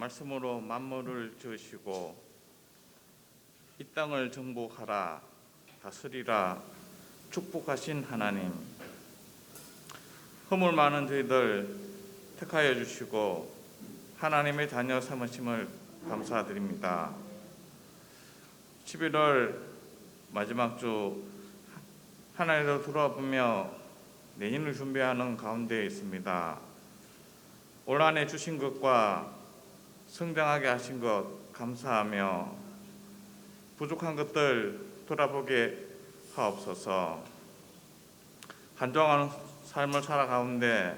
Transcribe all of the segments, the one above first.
말씀으로 만물을 지으시고 이 땅을 정복하라 다스리라 축복하신 하나님, 허물 많은 저희들 택하여 주시고 하나님의 자녀 삼으심을 감사드립니다. 11월 마지막 주 하나님으로 돌아보며 내년을 준비하는 가운데 있습니다. 올 한 해 주신 것과 성장하게 하신 것 감사하며 부족한 것들 돌아보게 하옵소서. 한정한 삶을 살아가운데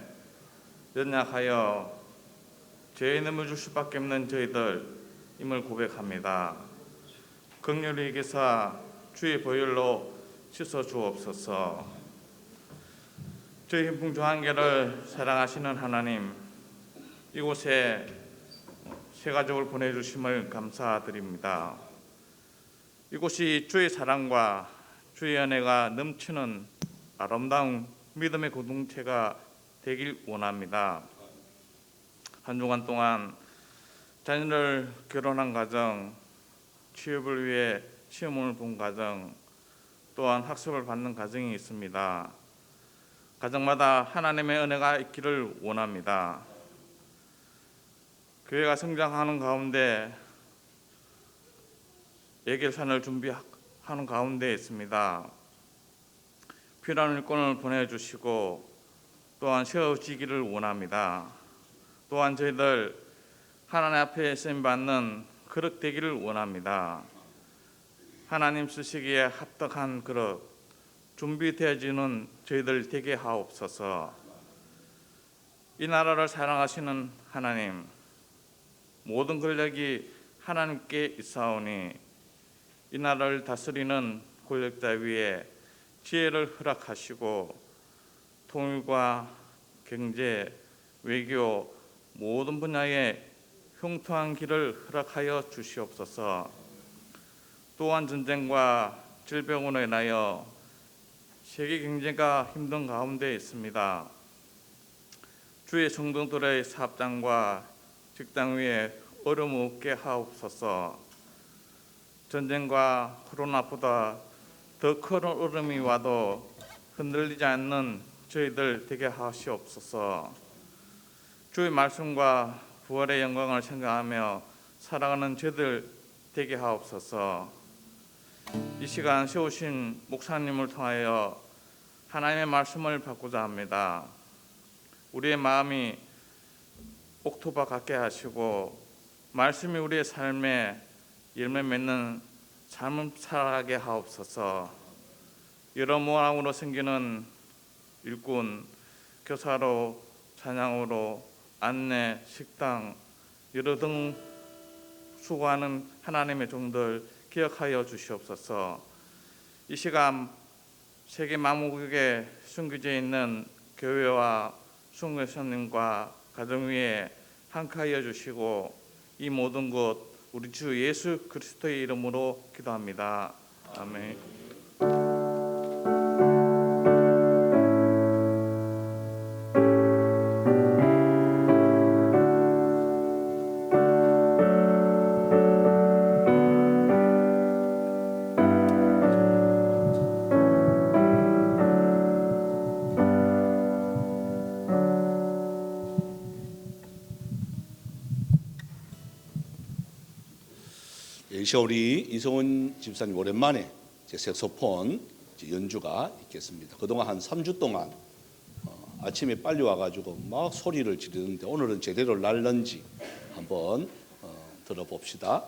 연약하여 죄에 넘어질 수밖에 없는 저희들임을 고백합니다. 긍휼히 여기사 주의 보혈로 씻어 주옵소서. 저희 풍조한계를 사랑하시는 하나님, 이곳에 새 가족을 보내주심을 감사드립니다. 이곳이 주의 사랑과 주의 은혜가 넘치는 아름다운 믿음의 공동체가 되길 원합니다. 한 주간 동안 자녀를 결혼한 가정, 취업을 위해 시험을 본 가정, 또한 학습을 받는 가정이 있습니다. 가정마다 하나님의 은혜가 있기를 원합니다. 교회가 성장하는 가운데 예결산을 준비하는 가운데 있습니다. 필요한 일꾼을 보내주시고 또한 세워지기를 원합니다. 또한 저희들 하나님 앞에 쓰임받는 그릇 되기를 원합니다. 하나님 쓰시기에 합당한 그릇 준비되어지는 저희들 되게 하옵소서. 이 나라를 사랑하시는 하나님, 모든 권력이 하나님께 있사오니 이 나라를 다스리는 권력자 위에 지혜를 허락하시고 통일과 경제, 외교 모든 분야에 형통한 길을 허락하여 주시옵소서. 또한 전쟁과 질병으로 인하여 세계 경제가 힘든 가운데 있습니다. 주의 성도들의 사업장과 직장 위에 어려움 없게 하옵소서. 전쟁과 코로나보다 더 큰 어려움이 와도 흔들리지 않는 저희들 되게 하시옵소서. 주의 말씀과 부활의 영광을 생각하며 살아가는 저희들 되게 하옵소서. 이 시간 세우신 목사님을 통하여 하나님의 말씀을 받고자 합니다. 우리의 마음이 옥토바 같게 하시고 말씀이 우리의 삶에 열매 맺는 삶을 살아가게 하옵소서. 여러 모함으로 생기는 일꾼, 교사로, 찬양으로, 안내, 식당 여러 등 수고하는 하나님의 종들 기억하여 주시옵소서. 이 시간 세계 만국에 숨겨져 있는 교회와 순교사님과 가정 위에 함께하여 주시고 이 모든 것 우리 주 예수 그리스도의 이름으로 기도합니다. 아멘. 이 시간 우리 이성훈 집사님 오랜만에 색소폰 연주가 있겠습니다. 그동안 한 3주 동안 아침에 빨리 와가지고 막 소리를 지르는데 오늘은 제대로 날는지 한번 들어봅시다.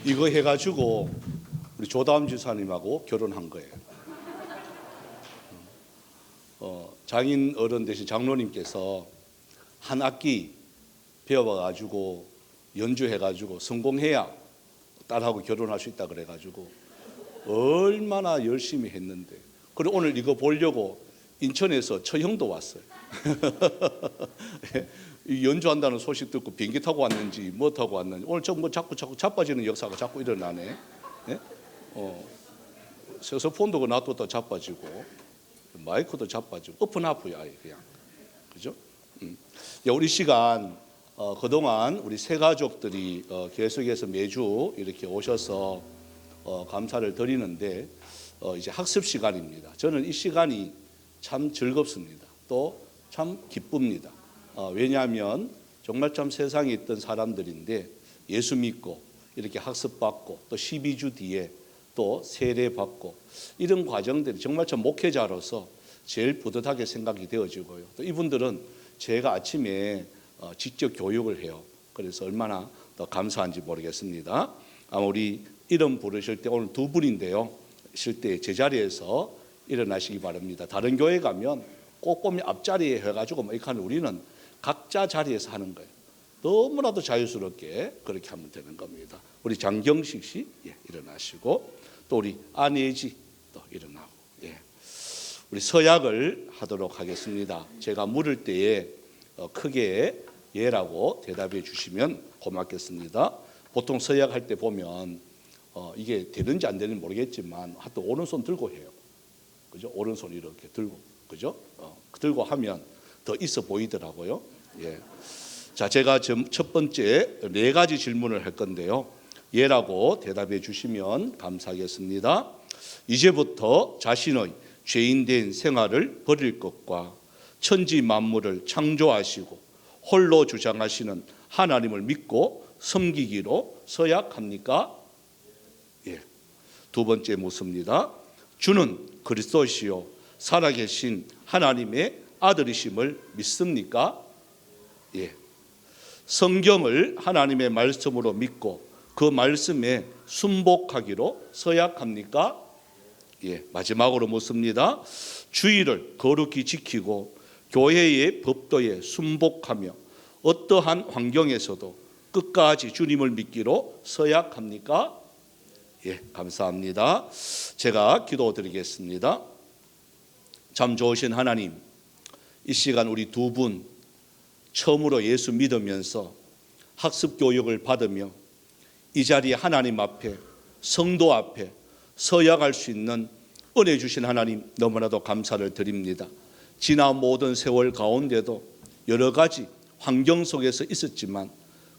이거 해가지고 우리 조다음 지사님하고 결혼한 거예요. 장인 어른 대신 장로님께서 한 악기 배워가지고 연주해가지고 성공해야 딸하고 결혼할 수 있다 그래가지고 얼마나 열심히 했는데, 그리고 오늘 이거 보려고 인천에서 처형도 왔어요. 연주한다는 소식 듣고 비행기 타고 왔는지 뭐 타고 왔는지, 오늘 저 뭐 자꾸 자빠지는 역사가 자꾸 일어나네. 예? 색소폰도 놔뒀다 자빠지고 마이크도 자빠지고 오픈하프야 그냥, 그죠? 우리 시간 그동안 우리 세 가족들이 계속해서 매주 이렇게 오셔서 감사를 드리는데 이제 학습 시간입니다. 저는 이 시간이 참 즐겁습니다. 또 참 기쁩니다. 왜냐하면 정말 참 세상에 있던 사람들인데 예수 믿고 이렇게 학습받고 또 12주 뒤에 또 세례받고 이런 과정들이 정말 참 목회자로서 제일 뿌듯하게 생각이 되어지고요. 또 이분들은 제가 아침에 직접 교육을 해요. 그래서 얼마나 더 감사한지 모르겠습니다. 아마 우리 이름 부르실 때 오늘 두 분인데요. 쉴 때 제자리에서 일어나시기 바랍니다. 다른 교회 가면 꼬꼬미 앞자리에 해가지고 뭐 이렇게 하는, 우리는 각자 자리에서 하는 거예요. 너무나도 자유스럽게 그렇게 하면 되는 겁니다. 우리 장경식 씨 일어나시고, 또 우리 안예지 또 일어나고, 우리 서약을 하도록 하겠습니다. 제가 물을 때에 크게 예라고 대답해 주시면 고맙겠습니다. 보통 서약할 때 보면 이게 되는지 안 되는지 모르겠지만 하여튼 오른손 들고 해요. 그죠? 오른손 이렇게 들고, 그죠? 들고 하면 더 있어 보이더라고요. 예. 자, 제가 첫 번째 4가지 질문을 할 건데요. 예라고 대답해 주시면 감사하겠습니다. 이제부터 자신의 죄인된 생활을 버릴 것과 천지 만물을 창조하시고 홀로 주장하시는 하나님을 믿고 섬기기로 서약합니까? 예. 두 번째 묻습니다. 주는 그리스도시요 살아계신 하나님의 아들이심을 믿습니까? 예. 성경을 하나님의 말씀으로 믿고 그 말씀에 순복하기로 서약합니까? 예. 마지막으로 묻습니다. 주의를 거룩히 지키고 교회의 법도에 순복하며 어떠한 환경에서도 끝까지 주님을 믿기로 서약합니까? 예, 감사합니다. 제가 기도드리겠습니다. 참 좋으신 하나님, 이 시간 우리 두 분 처음으로 예수 믿으면서 학습 교육을 받으며 이 자리에 하나님 앞에 성도 앞에 서약할 수 있는 은혜 주신 하나님 너무나도 감사를 드립니다. 지난 모든 세월 가운데도 여러 가지 환경 속에서 있었지만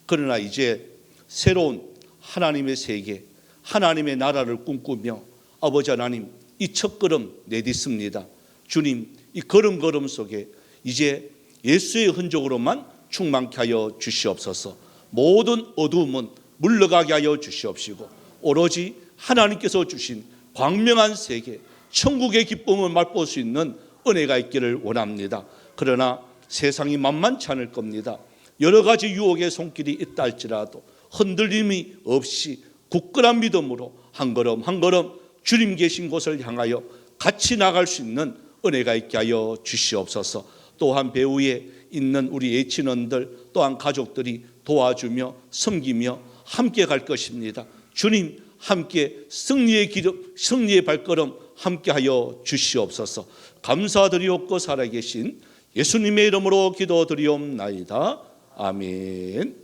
그러나 이제 새로운 하나님의 세계, 하나님의 나라를 꿈꾸며 아버지 하나님 이 첫걸음 내딛습니다. 주님, 이 걸음걸음 속에 이제 예수의 흔적으로만 충만케 하여 주시옵소서. 모든 어두움은 물러가게 하여 주시옵시고 오로지 하나님께서 주신 광명한 세계, 천국의 기쁨을 맛볼 수 있는 은혜가 있기를 원합니다. 그러나 세상이 만만치 않을 겁니다. 여러 가지 유혹의 손길이 있다 할지라도 흔들림이 없이 굳건한 믿음으로 한 걸음 한 걸음 주님 계신 곳을 향하여 같이 나갈 수 있는 은혜가 있게 하여 주시옵소서. 또한 배후에 있는 우리 예친원들 또한 가족들이 도와주며 섬기며 함께 갈 것입니다. 주님 함께 승리의 발걸음 함께 하여 주시옵소서. 감사드리옵고 살아계신 예수님의 이름으로 기도드리옵나이다. 아멘.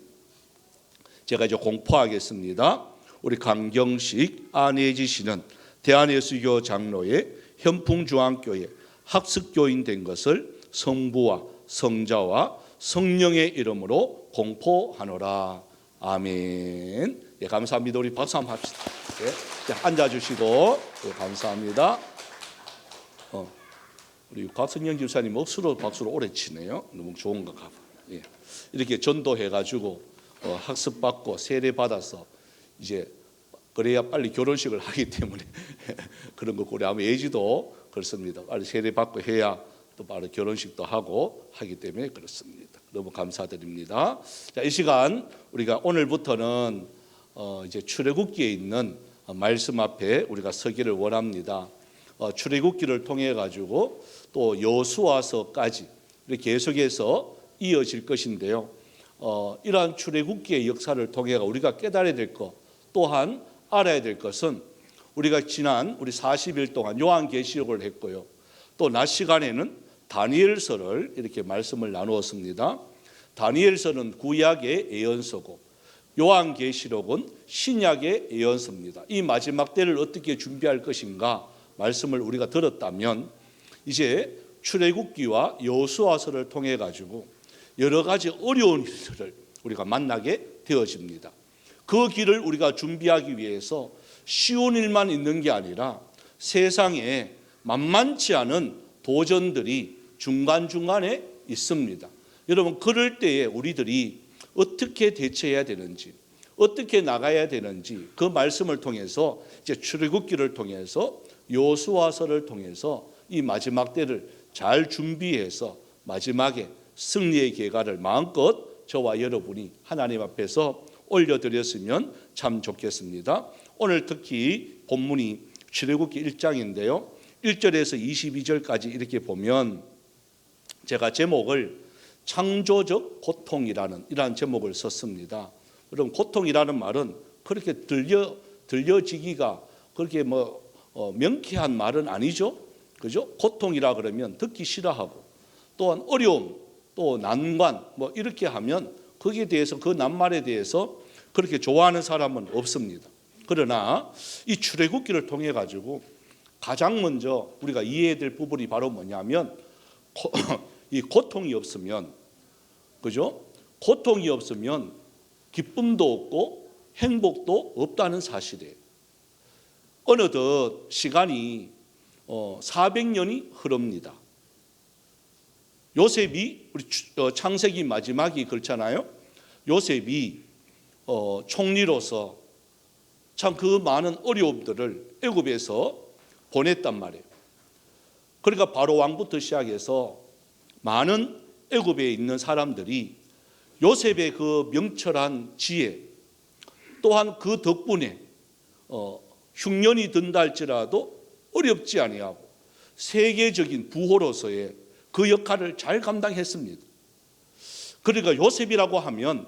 제가 이제 공포하겠습니다. 우리 강경식 안혜지 씨는 대한예수교 장로의 현풍중앙교회 학습교인 된 것을 성부와 성자와 성령의 이름으로 공포하노라. 아멘. 예, 감사합니다. 우리 박수 한번 합시다. 예, 앉아주시고 예, 감사합니다. 우리 곽선영 집사님 억수로 박수를 오래 치네요. 너무 좋은 것 같아요. 예. 이렇게 전도해가지고 학습받고 세례받아서 이제 그래야 빨리 결혼식을 하기 때문에 그런 거 우리 아무 예지도 그렇습니다. 빨리 세례받고 해야 또 바로 결혼식도 하고 하기 때문에 그렇습니다. 너무 감사드립니다. 자, 이 시간 우리가 오늘부터는 이제 출애굽기에 있는 말씀 앞에 우리가 서기를 원합니다. 출애굽기를 통해 가지고 또 여호수아서까지 이렇게 계속해서 이어질 것인데요. 이러한 출애굽기의 역사를 통해 우리가 깨달아야 될 것, 또한 알아야 될 것은 우리가 지난 우리 40일 동안 요한계시록을 했고요. 또 낮 시간에는 다니엘서를 이렇게 말씀을 나누었습니다. 다니엘서는 구약의 예언서고 요한계시록은 신약의 예언서입니다. 이 마지막 때를 어떻게 준비할 것인가 말씀을 우리가 들었다면 이제 출애굽기와 여호수아서를 통해 가지고 여러 가지 어려운 일들을 우리가 만나게 되어집니다. 그 길을 우리가 준비하기 위해서 쉬운 일만 있는 게 아니라 세상에 만만치 않은 도전들이 중간중간에 있습니다. 여러분 그럴 때에 우리들이 어떻게 대처해야 되는지 어떻게 나가야 되는지 그 말씀을 통해서 이제 출애굽기를 통해서 여호수아서를 통해서 이 마지막 때를 잘 준비해서 마지막에 승리의 계가를 마음껏 저와 여러분이 하나님 앞에서 올려드렸으면 참 좋겠습니다. 오늘 특히 본문이 출애굽기 1장인데요. 1절에서 22절까지 이렇게 보면 제가 제목을 창조적 고통이라는 이러한 제목을 썼습니다. 그럼 고통이라는 말은 그렇게 들려지기가 그렇게 명쾌한 말은 아니죠. 그죠? 고통이라 그러면 듣기 싫어하고 또한 어려움 또 난관 이렇게 하면 거기에 대해서 그 낱말에 대해서 그렇게 좋아하는 사람은 없습니다. 그러나 이 출애굽기를 통해 가지고 가장 먼저 우리가 이해해야 될 부분이 바로 뭐냐면 이 고통이 없으면, 그죠? 고통이 없으면 기쁨도 없고 행복도 없다는 사실이에요. 어느덧 시간이 400년이 흐릅니다. 요셉이 우리 창세기 마지막이 그렇잖아요. 요셉이 총리로서 참 그 많은 어려움들을 애굽에서 보냈단 말이에요. 그러니까 바로 왕부터 시작해서 많은 애굽에 있는 사람들이 요셉의 그 명철한 지혜, 또한 그 덕분에 흉년이 든다 할지라도 어렵지 아니하고 세계적인 부호로서의 그 역할을 잘 감당했습니다. 그러니까 요셉이라고 하면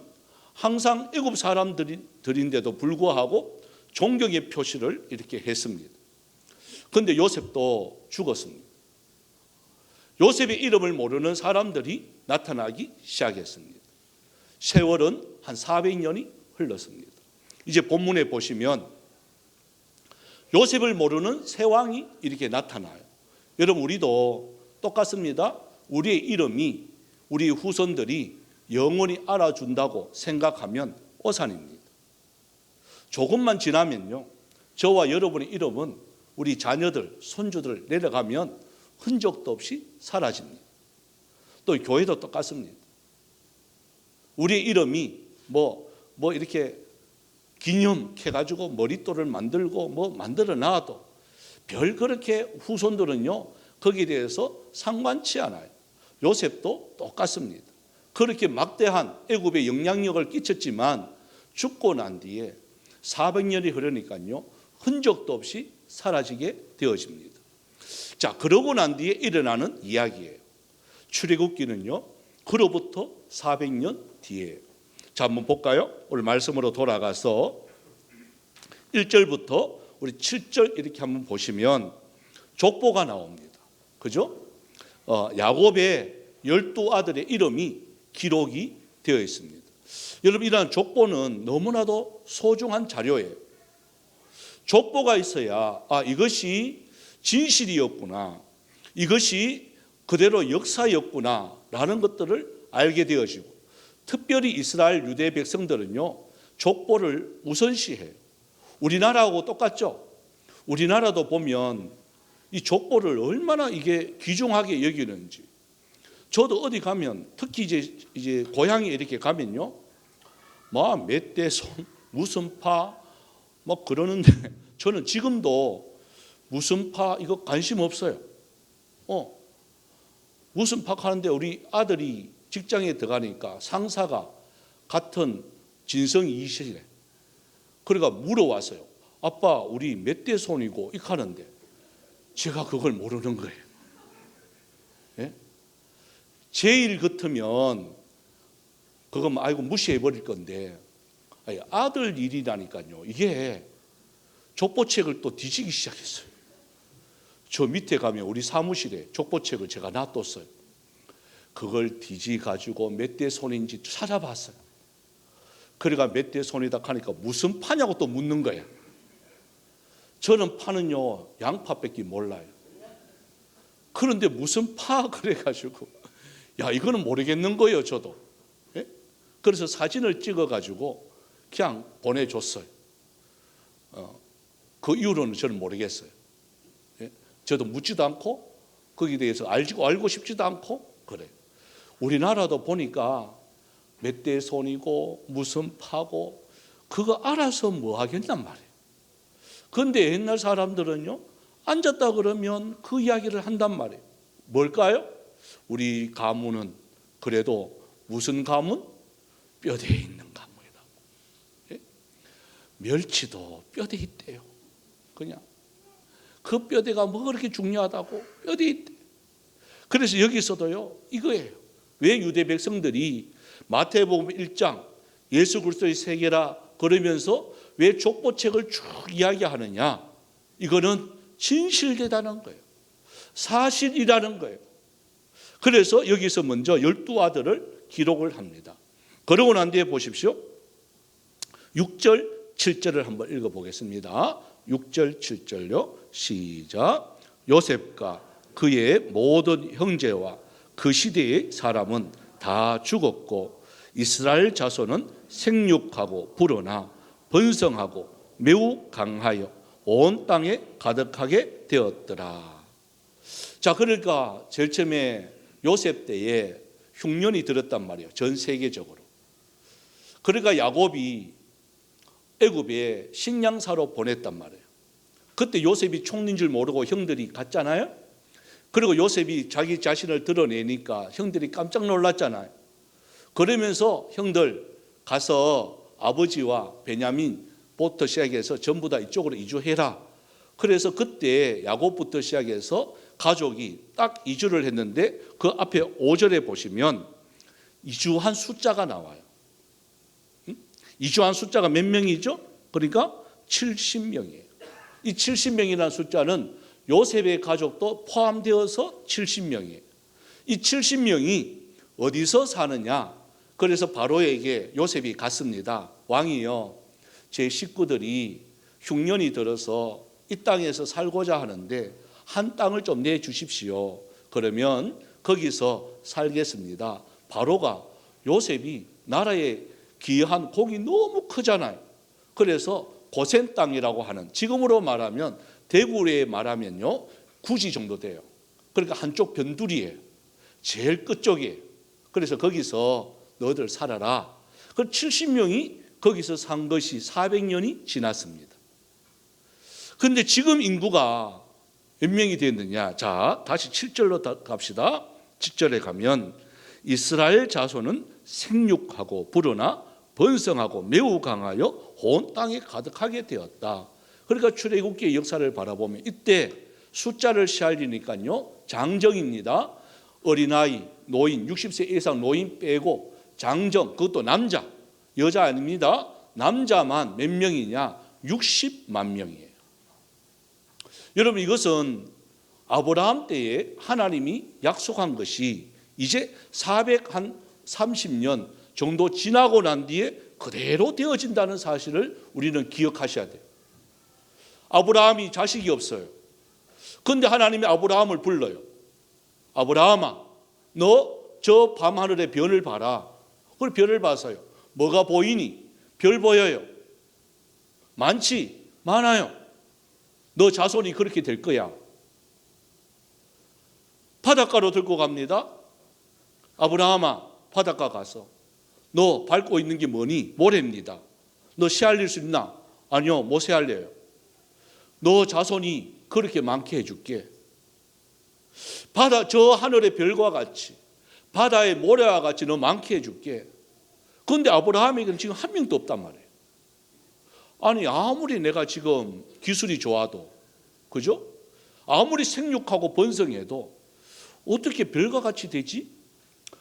항상 애굽 사람들인데도 불구하고 존경의 표시를 이렇게 했습니다. 그런데 요셉도 죽었습니다. 요셉의 이름을 모르는 사람들이 나타나기 시작했습니다. 세월은 한 400년이 흘렀습니다. 이제 본문에 보시면 요셉을 모르는 새 왕이 이렇게 나타나요. 여러분, 우리도 똑같습니다. 우리의 이름이 우리 후손들이 영원히 알아준다고 생각하면 오산입니다. 조금만 지나면요, 저와 여러분의 이름은 우리 자녀들, 손주들 내려가면 흔적도 없이 사라집니다. 또 교회도 똑같습니다. 우리의 이름이 뭐 이렇게 기념해가지고 머릿돌을 만들고 만들어 놔도 별 그렇게 후손들은요 거기에 대해서 상관치 않아요. 요셉도 똑같습니다. 그렇게 막대한 애굽의 영향력을 끼쳤지만 죽고 난 뒤에 400년이 흐르니까요 흔적도 없이 사라지게 되어집니다. 자, 그러고 난 뒤에 일어나는 이야기예요. 출애굽기는요 그로부터 400년 뒤에요. 자, 한번 볼까요? 오늘 말씀으로 돌아가서 1절부터 우리 7절 이렇게 한번 보시면 족보가 나옵니다. 그죠? 야곱의 12아들의 이름이 기록이 되어 있습니다. 여러분, 이러한 족보는 너무나도 소중한 자료예요. 족보가 있어야 이것이 진실이었구나, 이것이 그대로 역사였구나 라는 것들을 알게 되어지고, 특별히 이스라엘 유대 백성들은요 족보를 우선시해요. 우리나라하고 똑같죠? 우리나라도 보면 이 족보를 얼마나 이게 귀중하게 여기는지. 저도 어디 가면, 특히 이제 고향에 이렇게 가면요 몇 대 손, 무슨 파 그러는데 저는 지금도 무슨 파 이거 관심 없어요. 무슨 파 하는데 우리 아들이 직장에 들어가니까 상사가 같은 진성이시래. 그러니까 물어왔어요. 아빠, 우리 몇 대 손이고 이렇게 하는데 제가 그걸 모르는 거예요. 예? 제일 같으면 그거 아이고 무시해버릴 건데, 아들 일이라니까요. 이게 족보책을 또 뒤지기 시작했어요. 저 밑에 가면 우리 사무실에 족보책을 제가 놔뒀어요. 그걸 뒤지가지고 몇 대 손인지 찾아봤어요. 그러니까 몇 대 손이다 하니까 무슨 파냐고 또 묻는 거예요. 저는 파는요 양파밖에 몰라요. 그런데 무슨 파 그래가지고 이거는 모르겠는 거예요. 저도. 예? 그래서 사진을 찍어가지고 그냥 보내줬어요. 그 이후로는 저는 모르겠어요. 예? 저도 묻지도 않고 거기에 대해서 알고 싶지도 않고 그래요. 우리나라도 보니까 몇 대 손이고 무슨 파고 그거 알아서 뭐 하겠단 말이에요. 그런데 옛날 사람들은요 앉았다 그러면 그 이야기를 한단 말이에요. 뭘까요? 우리 가문은 그래도 무슨 가문? 뼈대에 있는 가문이라고. 예? 멸치도 뼈대 있대요. 그냥 그 뼈대가 뭐 그렇게 중요하다고? 뼈대 있대. 그래서 여기서도요 이거예요. 왜 유대 백성들이 마태복음 1장 예수 그리스도의 세계라 그러면서 왜 족보책을 쭉 이야기하느냐? 이거는 진실되다는 거예요. 사실이라는 거예요. 그래서 여기서 먼저 12아들을 기록을 합니다. 그러고 난 뒤에 보십시오. 6절, 7절을 한번 읽어보겠습니다. 6절, 7절요. 시작. 요셉과 그의 모든 형제와 그 시대의 사람은 다 죽었고 이스라엘 자손은 생육하고 불어나 번성하고 매우 강하여 온 땅에 가득하게 되었더라. 자, 그러니까 제일 처음에 요셉 때에 흉년이 들었단 말이에요. 전 세계적으로. 그러니까 야곱이 애굽에 식량 사러 보냈단 말이에요. 그때 요셉이 총리인 줄 모르고 형들이 갔잖아요. 그리고 요셉이 자기 자신을 드러내니까 형들이 깜짝 놀랐잖아요. 그러면서 형들 가서 아버지와 베냐민부터 시작해서 전부 다 이쪽으로 이주해라. 그래서 그때 야곱부터 시작해서 가족이 딱 이주를 했는데 그 앞에 5절에 보시면 이주한 숫자가 나와요. 이주한 숫자가 몇 명이죠? 그러니까 70명이에요. 이 70명이라는 숫자는 요셉의 가족도 포함되어서 70명이에요. 이 70명이 어디서 사느냐? 그래서 바로에게 요셉이 갔습니다. 왕이요, 제 식구들이 흉년이 들어서 이 땅에서 살고자 하는데 한 땅을 좀 내주십시오. 그러면 거기서 살겠습니다. 바로가 요셉이 나라에 기여한 공이 너무 크잖아요. 그래서 고센 땅이라고 하는, 지금으로 말하면 대구에 말하면요 구지 정도 돼요. 그러니까 한쪽 변두리에 제일 끝쪽이에요. 그래서 거기서 너희들 살아라. 그 70명이 거기서 산 것이 400년이 지났습니다. 그런데 지금 인구가 몇 명이 됐느냐? 자, 다시 7절로 갑시다. 7절에 가면 이스라엘 자손은 생육하고 불어나 번성하고 매우 강하여 온 땅에 가득하게 되었다. 그러니까 출애굽기의 역사를 바라보면 이때 숫자를 시알리니까요 장정입니다. 어린아이, 노인, 60세 이상 노인 빼고 장정, 그것도 남자, 여자 아닙니다. 남자만 몇 명이냐? 60만 명이에요. 여러분, 이것은 아브라함 때에 하나님이 약속한 것이 이제 430년 정도 지나고 난 뒤에 그대로 되어진다는 사실을 우리는 기억하셔야 돼요. 아브라함이 자식이 없어요. 그런데 하나님이 아브라함을 불러요. 아브라함아, 너 저 밤하늘의 별을 봐라. 그걸 별을 봐서요. 뭐가 보이니? 별 보여요. 많지? 많아요. 너 자손이 그렇게 될 거야. 바닷가로 들고 갑니다. 아브라함아, 바닷가 가서 너 밟고 있는 게 뭐니? 모래입니다. 너 씨알릴 수 있나? 아니요, 못 씨알려요. 너 자손이 그렇게 많게 해줄게. 바다 저 하늘의 별과 같이, 바다의 모래와 같이 너 많게 해줄게. 그런데 아브라함에게는 지금 한 명도 없단 말이에요. 아니, 아무리 내가 지금 기술이 좋아도, 그죠? 아무리 생육하고 번성해도 어떻게 별과 같이 되지?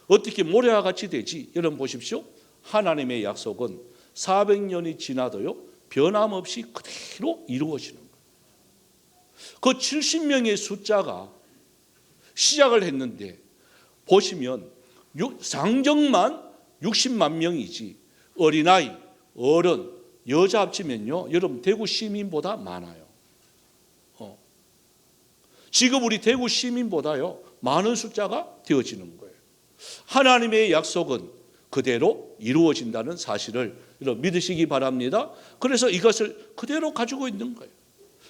어떻게 모래와 같이 되지? 여러분 보십시오. 하나님의 약속은 400년이 지나도요 변함없이 그대로 이루어지는 거예요. 그 70명의 숫자가 시작을 했는데 보시면 상정만 60만 명이지 어린아이, 어른, 여자 합치면요 여러분 대구 시민보다 많아요. 지금 우리 대구 시민보다요 많은 숫자가 되어지는 거예요. 하나님의 약속은 그대로 이루어진다는 사실을 여러분 믿으시기 바랍니다. 그래서 이것을 그대로 가지고 있는 거예요.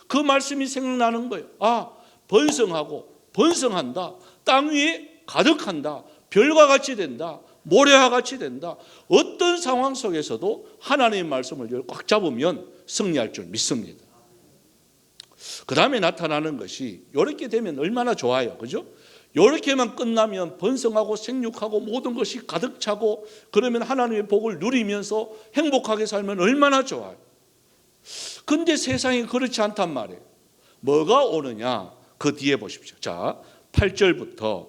그 말씀이 생각나는 거예요. 아, 번성하고 번성한다. 땅 위에 가득한다. 별과 같이 된다. 모래와 같이 된다. 어떤 상황 속에서도 하나님의 말씀을 꽉 잡으면 승리할 줄 믿습니다. 그 다음에 나타나는 것이 이렇게 되면 얼마나 좋아요. 그죠? 이렇게만 끝나면 번성하고 생육하고 모든 것이 가득 차고 그러면 하나님의 복을 누리면서 행복하게 살면 얼마나 좋아요. 근데 세상이 그렇지 않단 말이에요. 뭐가 오느냐? 그 뒤에 보십시오. 자, 8절부터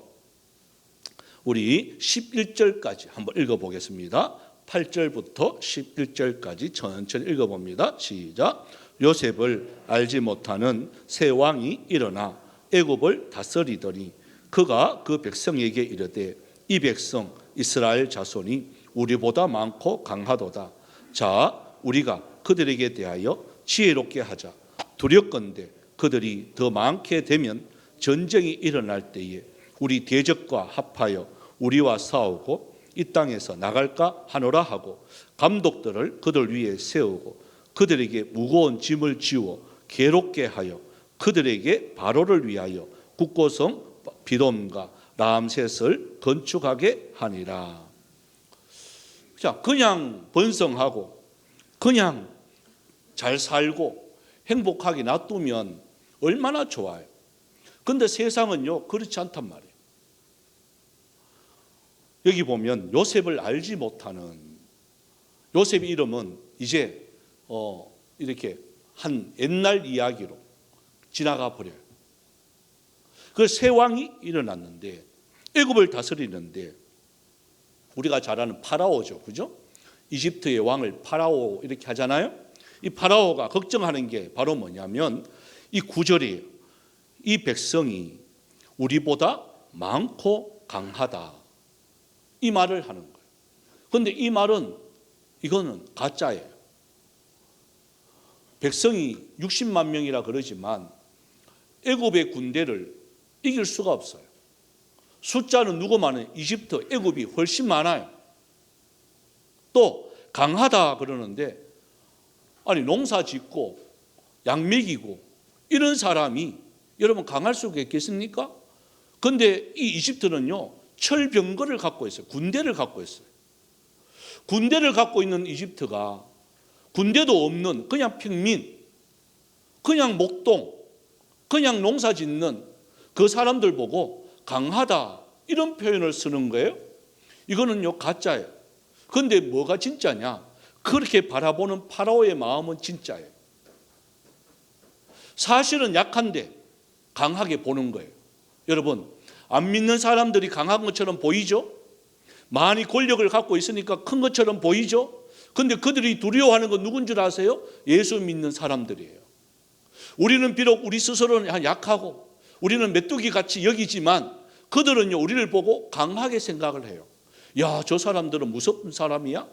우리 11절까지 한번 읽어보겠습니다. 8절부터 11절까지 천천히 읽어봅니다. 시작. 요셉을 알지 못하는 새 왕이 일어나 애굽을 다스리더니 그가 그 백성에게 이르되 이 백성 이스라엘 자손이 우리보다 많고 강하도다. 자, 우리가 그들에게 대하여 지혜롭게 하자. 두렵건대 그들이 더 많게 되면 전쟁이 일어날 때에 우리 대적과 합하여 우리와 싸우고 이 땅에서 나갈까 하노라 하고 감독들을 그들 위에 세우고 그들에게 무거운 짐을 지워 괴롭게 하여 그들에게 바로를 위하여 국고성 비돔과 람셋을 건축하게 하니라. 자, 그냥 번성하고 그냥 잘 살고 행복하게 놔두면 얼마나 좋아요. 근데 세상은요 그렇지 않단 말이에요. 여기 보면 요셉을 알지 못하는, 요셉 이름은 이제 이렇게 한 옛날 이야기로 지나가 버려요. 그 새 왕이 일어났는데 애굽을 다스리는데 우리가 잘 아는 파라오죠, 그죠? 이집트의 왕을 파라오 이렇게 하잖아요. 이 파라오가 걱정하는 게 바로 뭐냐면 이 구절이에요. 이 백성이 우리보다 많고 강하다, 이 말을 하는 거예요. 그런데 이 말은 이거는 가짜예요. 백성이 60만 명이라 그러지만 애굽의 군대를 이길 수가 없어요. 숫자는 누구 많아요? 이집트, 애굽이 훨씬 많아요. 또 강하다 그러는데 아니 농사 짓고 양 먹이고 이런 사람이 여러분 강할 수가 있겠습니까? 그런데 이 이집트는요 철병거를 갖고 있어요. 군대를 갖고 있어요. 군대를 갖고 있는 이집트가 군대도 없는 그냥 평민, 그냥 목동, 그냥 농사 짓는 그 사람들 보고 강하다 이런 표현을 쓰는 거예요. 이거는요 가짜예요. 그런데 뭐가 진짜냐? 그렇게 바라보는 파라오의 마음은 진짜예요. 사실은 약한데 강하게 보는 거예요. 여러분, 안 믿는 사람들이 강한 것처럼 보이죠? 많이 권력을 갖고 있으니까 큰 것처럼 보이죠? 근데 그들이 두려워하는 건 누군 줄 아세요? 예수 믿는 사람들이에요. 우리는 비록 우리 스스로는 약하고 우리는 메뚜기 같이 여기지만 그들은요 우리를 보고 강하게 생각을 해요. 야, 저 사람들은 무섭은 사람이야?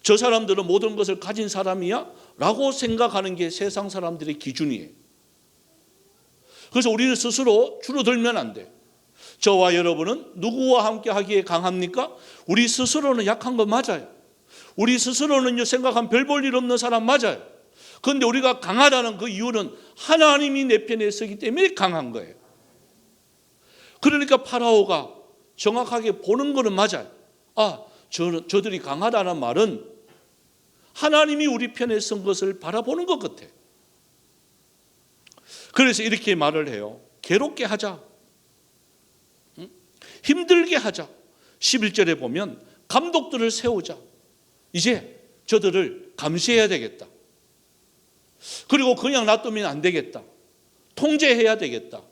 저 사람들은 모든 것을 가진 사람이야? 라고 생각하는 게 세상 사람들의 기준이에요. 그래서 우리는 스스로 줄어들면 안 돼. 저와 여러분은 누구와 함께 하기에 강합니까? 우리 스스로는 약한 거 맞아요. 우리 스스로는요 생각하면 별 볼 일 없는 사람 맞아요. 그런데 우리가 강하다는 그 이유는 하나님이 내 편에 서기 때문에 강한 거예요. 그러니까 파라오가 정확하게 보는 거는 맞아요. 아, 저들이 강하다는 말은 하나님이 우리 편에 선 것을 바라보는 것 같아. 그래서 이렇게 말을 해요. 괴롭게 하자. 힘들게 하자. 11절에 보면 감독들을 세우자. 이제 저들을 감시해야 되겠다. 그리고 그냥 놔두면 안 되겠다. 통제해야 되겠다.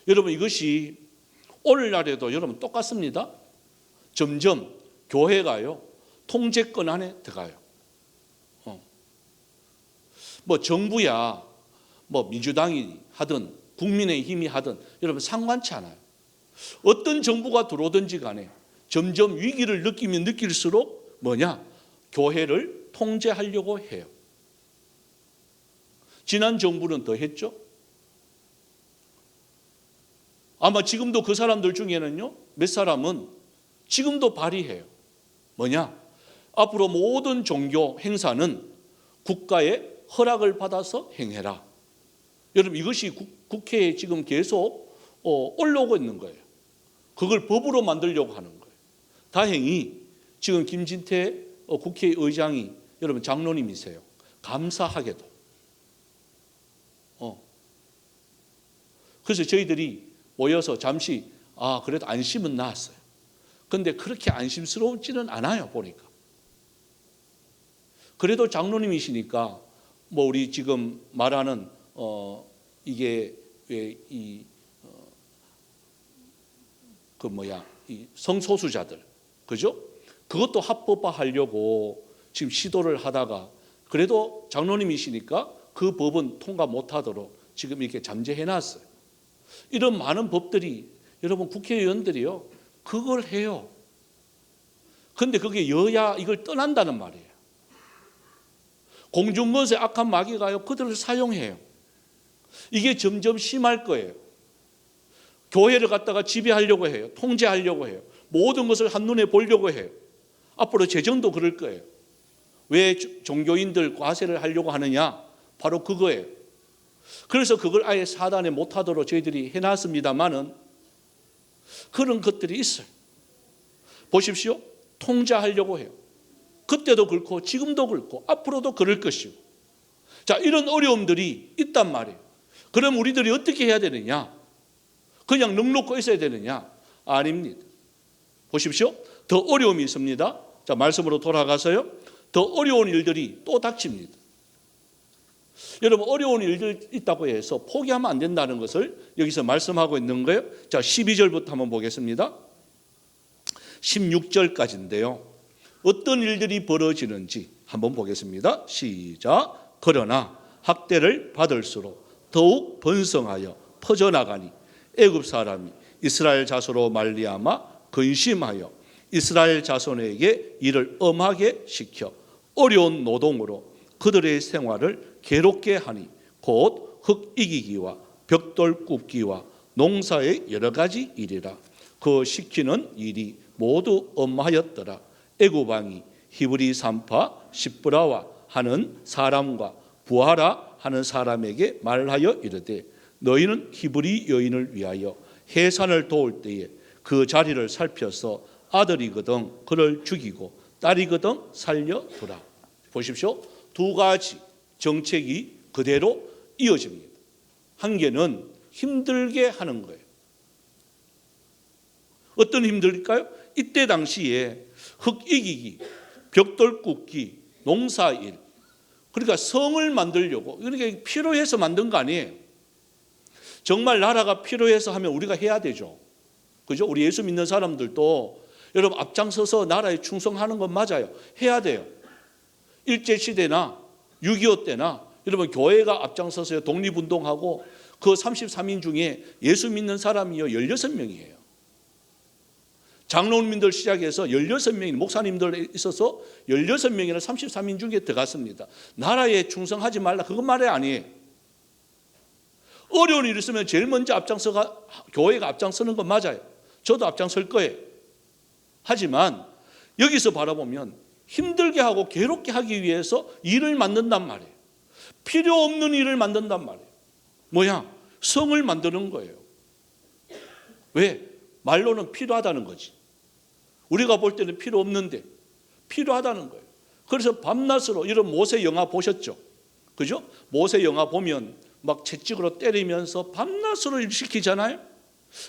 여러분, 이것이 오늘날에도 여러분 똑같습니다. 점점 교회가요 통제권 안에 들어가요. 뭐 정부야 뭐 민주당이 하든 국민의힘이 하든 여러분 상관치 않아요. 어떤 정부가 들어오든지 간에 점점 위기를 느끼면 느낄수록 뭐냐? 교회를 통제하려고 해요. 지난 정부는 더 했죠. 아마 지금도 그 사람들 중에는요 몇 사람은 지금도 발의해요. 뭐냐? 앞으로 모든 종교 행사는 국가의 허락을 받아서 행해라. 여러분, 이것이 국회에 지금 계속 올라오고 있는 거예요. 그걸 법으로 만들려고 하는 거예요. 다행히 지금 김진태 국회의장이 여러분 장로님이세요. 감사하게도. 그래서 저희들이 모여서 잠시 그래도 안심은 나왔어요. 그런데 그렇게 안심스러운지는 않아요 보니까. 그래도 장로님이시니까 뭐 우리 지금 말하는 이게 왜 이 이 성소수자들, 그죠? 그것도 합법화하려고 지금 시도를 하다가 그래도 장로님이시니까 그 법은 통과 못하도록 지금 이렇게 잠재해놨어요. 이런 많은 법들이 여러분 국회의원들이요 그걸 해요. 그런데 그게 여야 이걸 떠난다는 말이에요. 공중권세 악한 마귀가요 그들을 사용해요. 이게 점점 심할 거예요. 교회를 갖다가 지배하려고 해요. 통제하려고 해요. 모든 것을 한눈에 보려고 해요. 앞으로 재정도 그럴 거예요. 왜 종교인들 과세를 하려고 하느냐? 바로 그거예요. 그래서 그걸 아예 사단에 못하도록 저희들이 해놨습니다마는 그런 것들이 있어요. 보십시오. 통제하려고 해요. 그때도 그렇고 지금도 그렇고 앞으로도 그럴 것이고. 자, 이런 어려움들이 있단 말이에요. 그럼 우리들이 어떻게 해야 되느냐? 그냥 넉놓고 있어야 되느냐? 아닙니다. 보십시오. 더 어려움이 있습니다. 자, 말씀으로 돌아가서요. 더 어려운 일들이 또 닥칩니다. 여러분, 어려운 일들 있다고 해서 포기하면 안 된다는 것을 여기서 말씀하고 있는 거예요. 자, 12절부터 한번 보겠습니다. 16절까지인데요. 어떤 일들이 벌어지는지 한번 보겠습니다. 시작. 그러나 학대를 받을수록 더욱 번성하여 퍼져나가니 애굽 사람이 이스라엘 자손으로 말미암아 근심하여 이스라엘 자손에게 이를 엄하게 시켜 어려운 노동으로 그들의 생활을 괴롭게 하니 곧 흙 이기기와 벽돌 굽기와 농사의 여러 가지 일이라. 그 시키는 일이 모두 엄하였더라. 애굽 왕이 히브리 산파 십브라와 하는 사람과 부하라 하는 사람에게 말하여 이르되 너희는 히브리 여인을 위하여 해산을 도울 때에 그 자리를 살펴서 아들이거든 그를 죽이고 딸이거든 살려두라. 보십시오. 두 가지 정책이 그대로 이어집니다. 한 개는 힘들게 하는 거예요. 어떤 힘들까요? 이때 당시에 흙 이기기, 벽돌 굽기, 농사일, 그러니까 성을 만들려고, 그러니까 필요해서 만든 거 아니에요. 정말 나라가 필요해서 하면 우리가 해야 되죠. 그죠? 우리 예수 믿는 사람들도 여러분 앞장서서 나라에 충성하는 건 맞아요. 해야 돼요. 일제시대나 6.25 때나 여러분 교회가 앞장서서 독립운동하고 그 33인 중에 예수 믿는 사람이요 16명이에요. 장로님들 시작해서 16명이 목사님들 있어서 16명이나 33인 중에 들어갔습니다. 나라에 충성하지 말라 그건 말이 아니에요. 어려운 일이 있으면 제일 먼저 교회가 앞장서는 건 맞아요. 저도 앞장설 거예요. 하지만 여기서 바라보면 힘들게 하고 괴롭게 하기 위해서 일을 만든단 말이에요. 필요 없는 일을 만든단 말이에요. 뭐야? 성을 만드는 거예요. 왜? 말로는 필요하다는 거지. 우리가 볼 때는 필요 없는데 필요하다는 거예요. 그래서 밤낮으로 이런 모세 영화 보셨죠? 그죠? 모세 영화 보면 막 채찍으로 때리면서 밤낮으로 일 시키잖아요.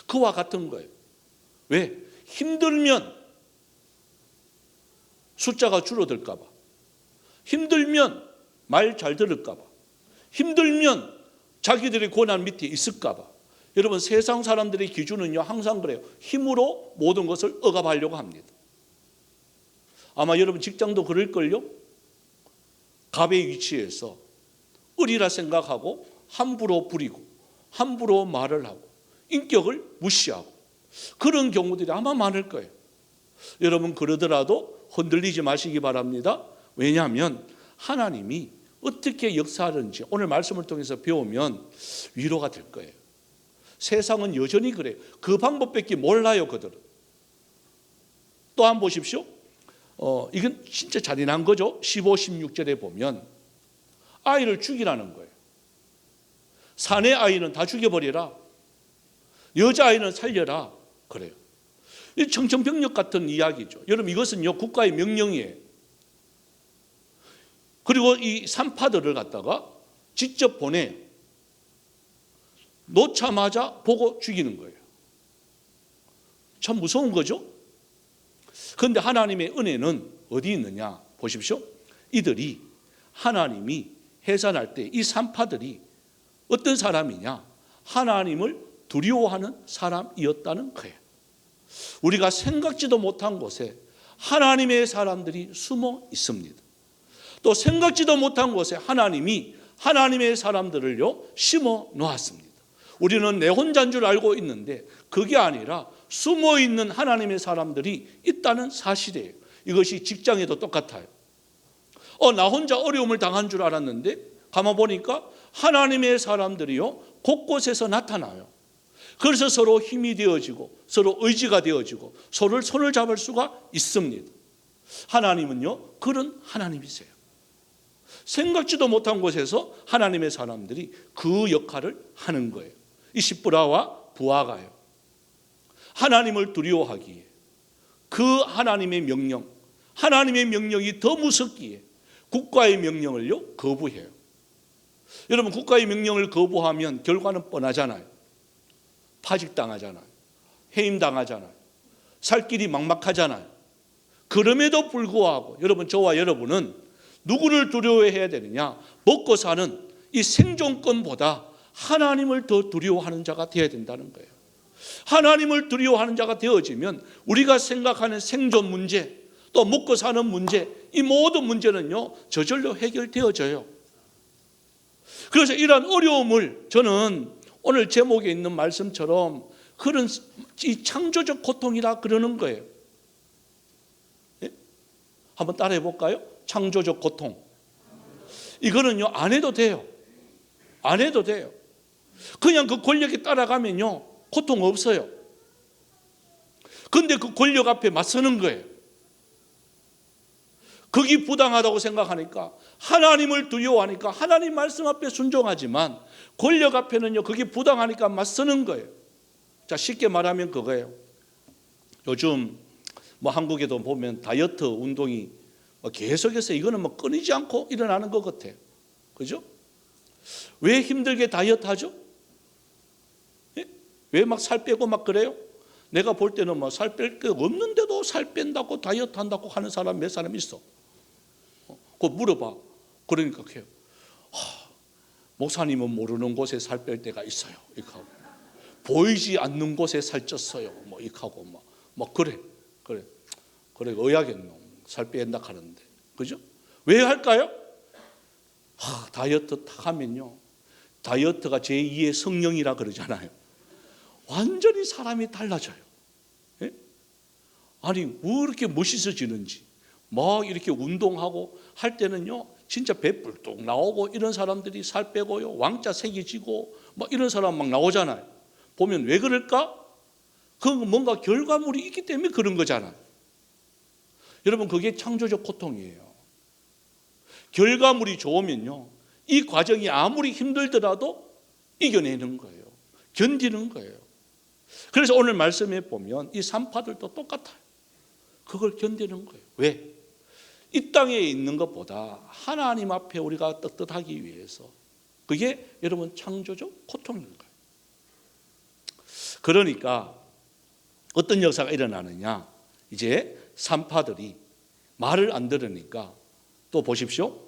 그와 같은 거예요. 왜? 힘들면 숫자가 줄어들까 봐. 힘들면 말 잘 들을까 봐. 힘들면 자기들의 고난 밑에 있을까 봐. 여러분 세상 사람들의 기준은요 항상 그래요. 힘으로 모든 것을 억압하려고 합니다. 아마 여러분 직장도 그럴걸요. 갑의 위치에서 을이라 생각하고 함부로 부리고 함부로 말을 하고 인격을 무시하고 그런 경우들이 아마 많을 거예요. 여러분 그러더라도 흔들리지 마시기 바랍니다. 왜냐하면 하나님이 어떻게 역사하는지 오늘 말씀을 통해서 배우면 위로가 될 거예요. 세상은 여전히 그래요. 그 방법밖에 몰라요 그들은. 또 한번 보십시오. 이건 진짜 잔인한 거죠. 15, 16절에 보면 아이를 죽이라는 거예요. 사내 아이는 다 죽여버리라. 여자아이는 살려라. 그래요. 이 청천벽력 같은 이야기죠. 여러분 이것은요 국가의 명령이에요. 그리고 이 산파들을 갖다가 직접 보내 놓자마자 보고 죽이는 거예요. 참 무서운 거죠. 그런데 하나님의 은혜는 어디 있느냐 보십시오. 이들이 하나님이 해산할 때 이 산파들이 어떤 사람이냐, 하나님을 두려워하는 사람이었다는 거예요. 우리가 생각지도 못한 곳에 하나님의 사람들이 숨어 있습니다. 또 생각지도 못한 곳에 하나님이 하나님의 사람들을요 심어 놓았습니다. 우리는 내 혼자인 줄 알고 있는데 그게 아니라 숨어 있는 하나님의 사람들이 있다는 사실이에요. 이것이 직장에도 똑같아요. 나 혼자 어려움을 당한 줄 알았는데 가만 보니까 하나님의 사람들이요 곳곳에서 나타나요. 그래서 서로 힘이 되어지고 서로 의지가 되어지고 서로를 손을 잡을 수가 있습니다. 하나님은요, 그런 하나님이세요. 생각지도 못한 곳에서 하나님의 사람들이 그 역할을 하는 거예요. 이 십부라와 부하가요, 하나님을 두려워하기에 그 하나님의 명령이 더 무섭기에 국가의 명령을요 거부해요. 여러분, 국가의 명령을 거부하면 결과는 뻔하잖아요. 파직당하잖아요. 해임당하잖아요. 살 길이 막막하잖아요. 그럼에도 불구하고 여러분, 저와 여러분은 누구를 두려워해야 되느냐? 먹고 사는 이 생존권보다 하나님을 더 두려워하는 자가 되어야 된다는 거예요. 하나님을 두려워하는 자가 되어지면 우리가 생각하는 생존 문제, 또 먹고 사는 문제, 이 모든 문제는요 저절로 해결되어져요. 그래서 이러한 어려움을 저는 오늘 제목에 있는 말씀처럼 그런 이 창조적 고통이라 그러는 거예요. 예? 한번 따라해 볼까요? 창조적 고통. 이거는요 안 해도 돼요. 안 해도 돼요. 그냥 그 권력에 따라가면요 고통 없어요. 근데 그 권력 앞에 맞서는 거예요. 그게 부당하다고 생각하니까, 하나님을 두려워하니까 하나님 말씀 앞에 순종하지만 권력 앞에는요 그게 부당하니까 맞서는 거예요. 자, 쉽게 말하면 그거예요. 요즘 뭐 한국에도 보면 다이어트 운동이 계속해서 이거는 뭐 끊이지 않고 일어나는 것 같아요. 그죠? 왜 힘들게 다이어트 하죠? 예? 왜 막 살 빼고 막 그래요? 내가 볼 때는 뭐 살 뺄 게 없는데도 살 뺀다고 다이어트 한다고 하는 사람 몇 사람 있어. 그거 물어봐. 그러니까 해요. 목사님은 모르는 곳에 살 뺄 때가 있어요. 이렇게 하고. 보이지 않는 곳에 살쪘어요. 뭐 이렇게 하고 막 그래. 의학은 살 뺀다 하는데, 그죠? 왜 할까요? 다이어트 딱 하면요, 다이어트가 제2의 성령이라 그러잖아요. 완전히 사람이 달라져요. 예? 아니 왜 이렇게 멋있어지는지. 막 이렇게 운동하고 할 때는요 진짜 배 뿔뚝 나오고 이런 사람들이 살 빼고요 왕자 색이 지고 막 이런 사람 막 나오잖아요. 보면 왜 그럴까? 그 뭔가 결과물이 있기 때문에 그런 거잖아요. 여러분, 그게 창조적 고통이에요. 결과물이 좋으면요 이 과정이 아무리 힘들더라도 이겨내는 거예요. 견디는 거예요. 그래서 오늘 말씀에 보면 이 산파들도 똑같아요. 그걸 견디는 거예요. 왜? 이 땅에 있는 것보다 하나님 앞에 우리가 떳떳하기 위해서. 그게 여러분 창조적 고통인 거예요. 그러니까 어떤 역사가 일어나느냐, 이제 산파들이 말을 안 들으니까 또 보십시오.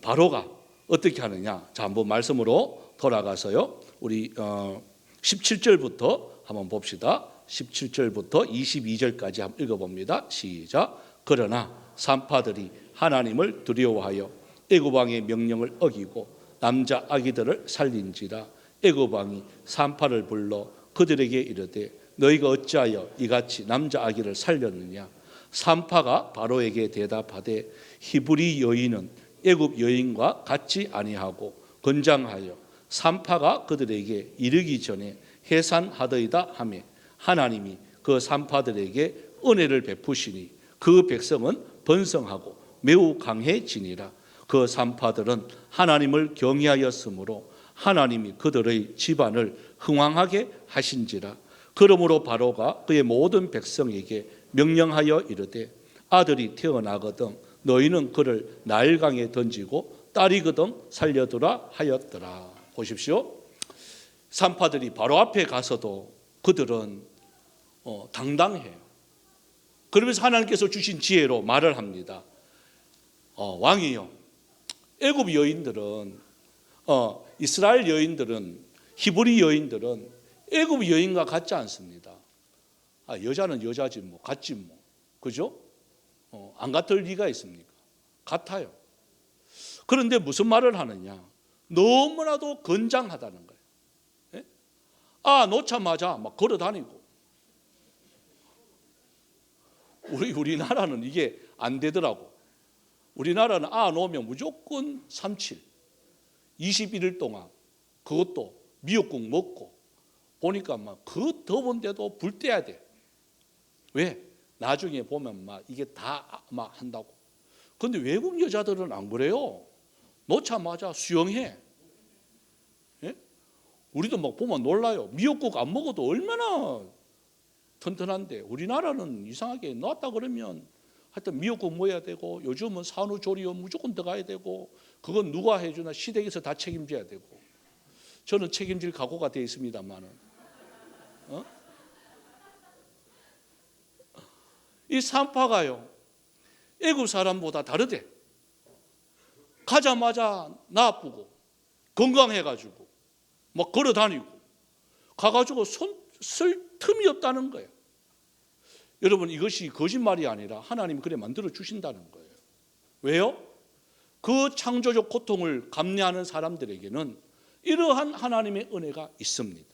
바로가 어떻게 하느냐. 자, 한번 말씀으로 돌아가서요 우리 17절부터 한번 봅시다. 17절부터 22절까지 한번 읽어봅니다. 시작. 그러나 산파들이 하나님을 두려워하여 애굽 왕의 명령을 어기고 남자 아기들을 살린지라. 애굽 왕이 산파를 불러 그들에게 이르되 너희가 어찌하여 이같이 남자 아기를 살렸느냐. 산파가 바로에게 대답하되 히브리 여인은 애굽 여인과 같지 아니하고 건장하여 산파가 그들에게 이르기 전에 해산하더이다 하며 하나님이 그 산파들에게 은혜를 베푸시니 그 백성은 번성하고 매우 강해지니라. 그 산파들은 하나님을 경외하였으므로 하나님이 그들의 집안을 흥왕하게 하신지라. 그러므로 바로가 그의 모든 백성에게 명령하여 이르되 아들이 태어나거든 너희는 그를 나일강에 던지고 딸이거든 살려두라 하였더라. 보십시오. 산파들이 바로 앞에 가서도 그들은 당당해요. 그러면서 하나님께서 주신 지혜로 말을 합니다. 왕이요, 애굽 여인들은 이스라엘 여인들은, 히브리 여인들은 애굽 여인과 같지 않습니다. 여자는 여자지 뭐 같지 뭐, 그죠? 안 같을 리가 있습니까? 같아요. 그런데 무슨 말을 하느냐? 너무나도 건장하다는 거예요. 예? 놓자마자 막 걸어다니고. 우리나라는 이게 안 되더라고. 우리나라는 놓으면 무조건 37, 21일 동안 그것도 미역국 먹고 보니까 막 그 더운데도 불 떼야 돼. 왜? 나중에 보면 막 이게 다 막 한다고. 근데 외국 여자들은 안 그래요. 놓자마자 수영해. 예? 우리도 막 보면 놀라요. 미역국 안 먹어도 얼마나 튼튼한데 우리나라는 이상하게 놨다 그러면 하여튼 미역국 먹어야 되고 요즘은 산후조리원 무조건 들어가야 되고 그건 누가 해주나 시댁에서 다 책임져야 되고 저는 책임질 각오가 되어 있습니다만은 이 산파가요 애굽 사람보다 다르대. 가자마자 나쁘고 건강해가지고 막 걸어다니고 가가지고 손 쓸 틈이 없다는 거예요. 여러분 이것이 거짓말이 아니라 하나님이 그래 만들어 주신다는 거예요. 왜요? 그 창조적 고통을 감내하는 사람들에게는 이러한 하나님의 은혜가 있습니다.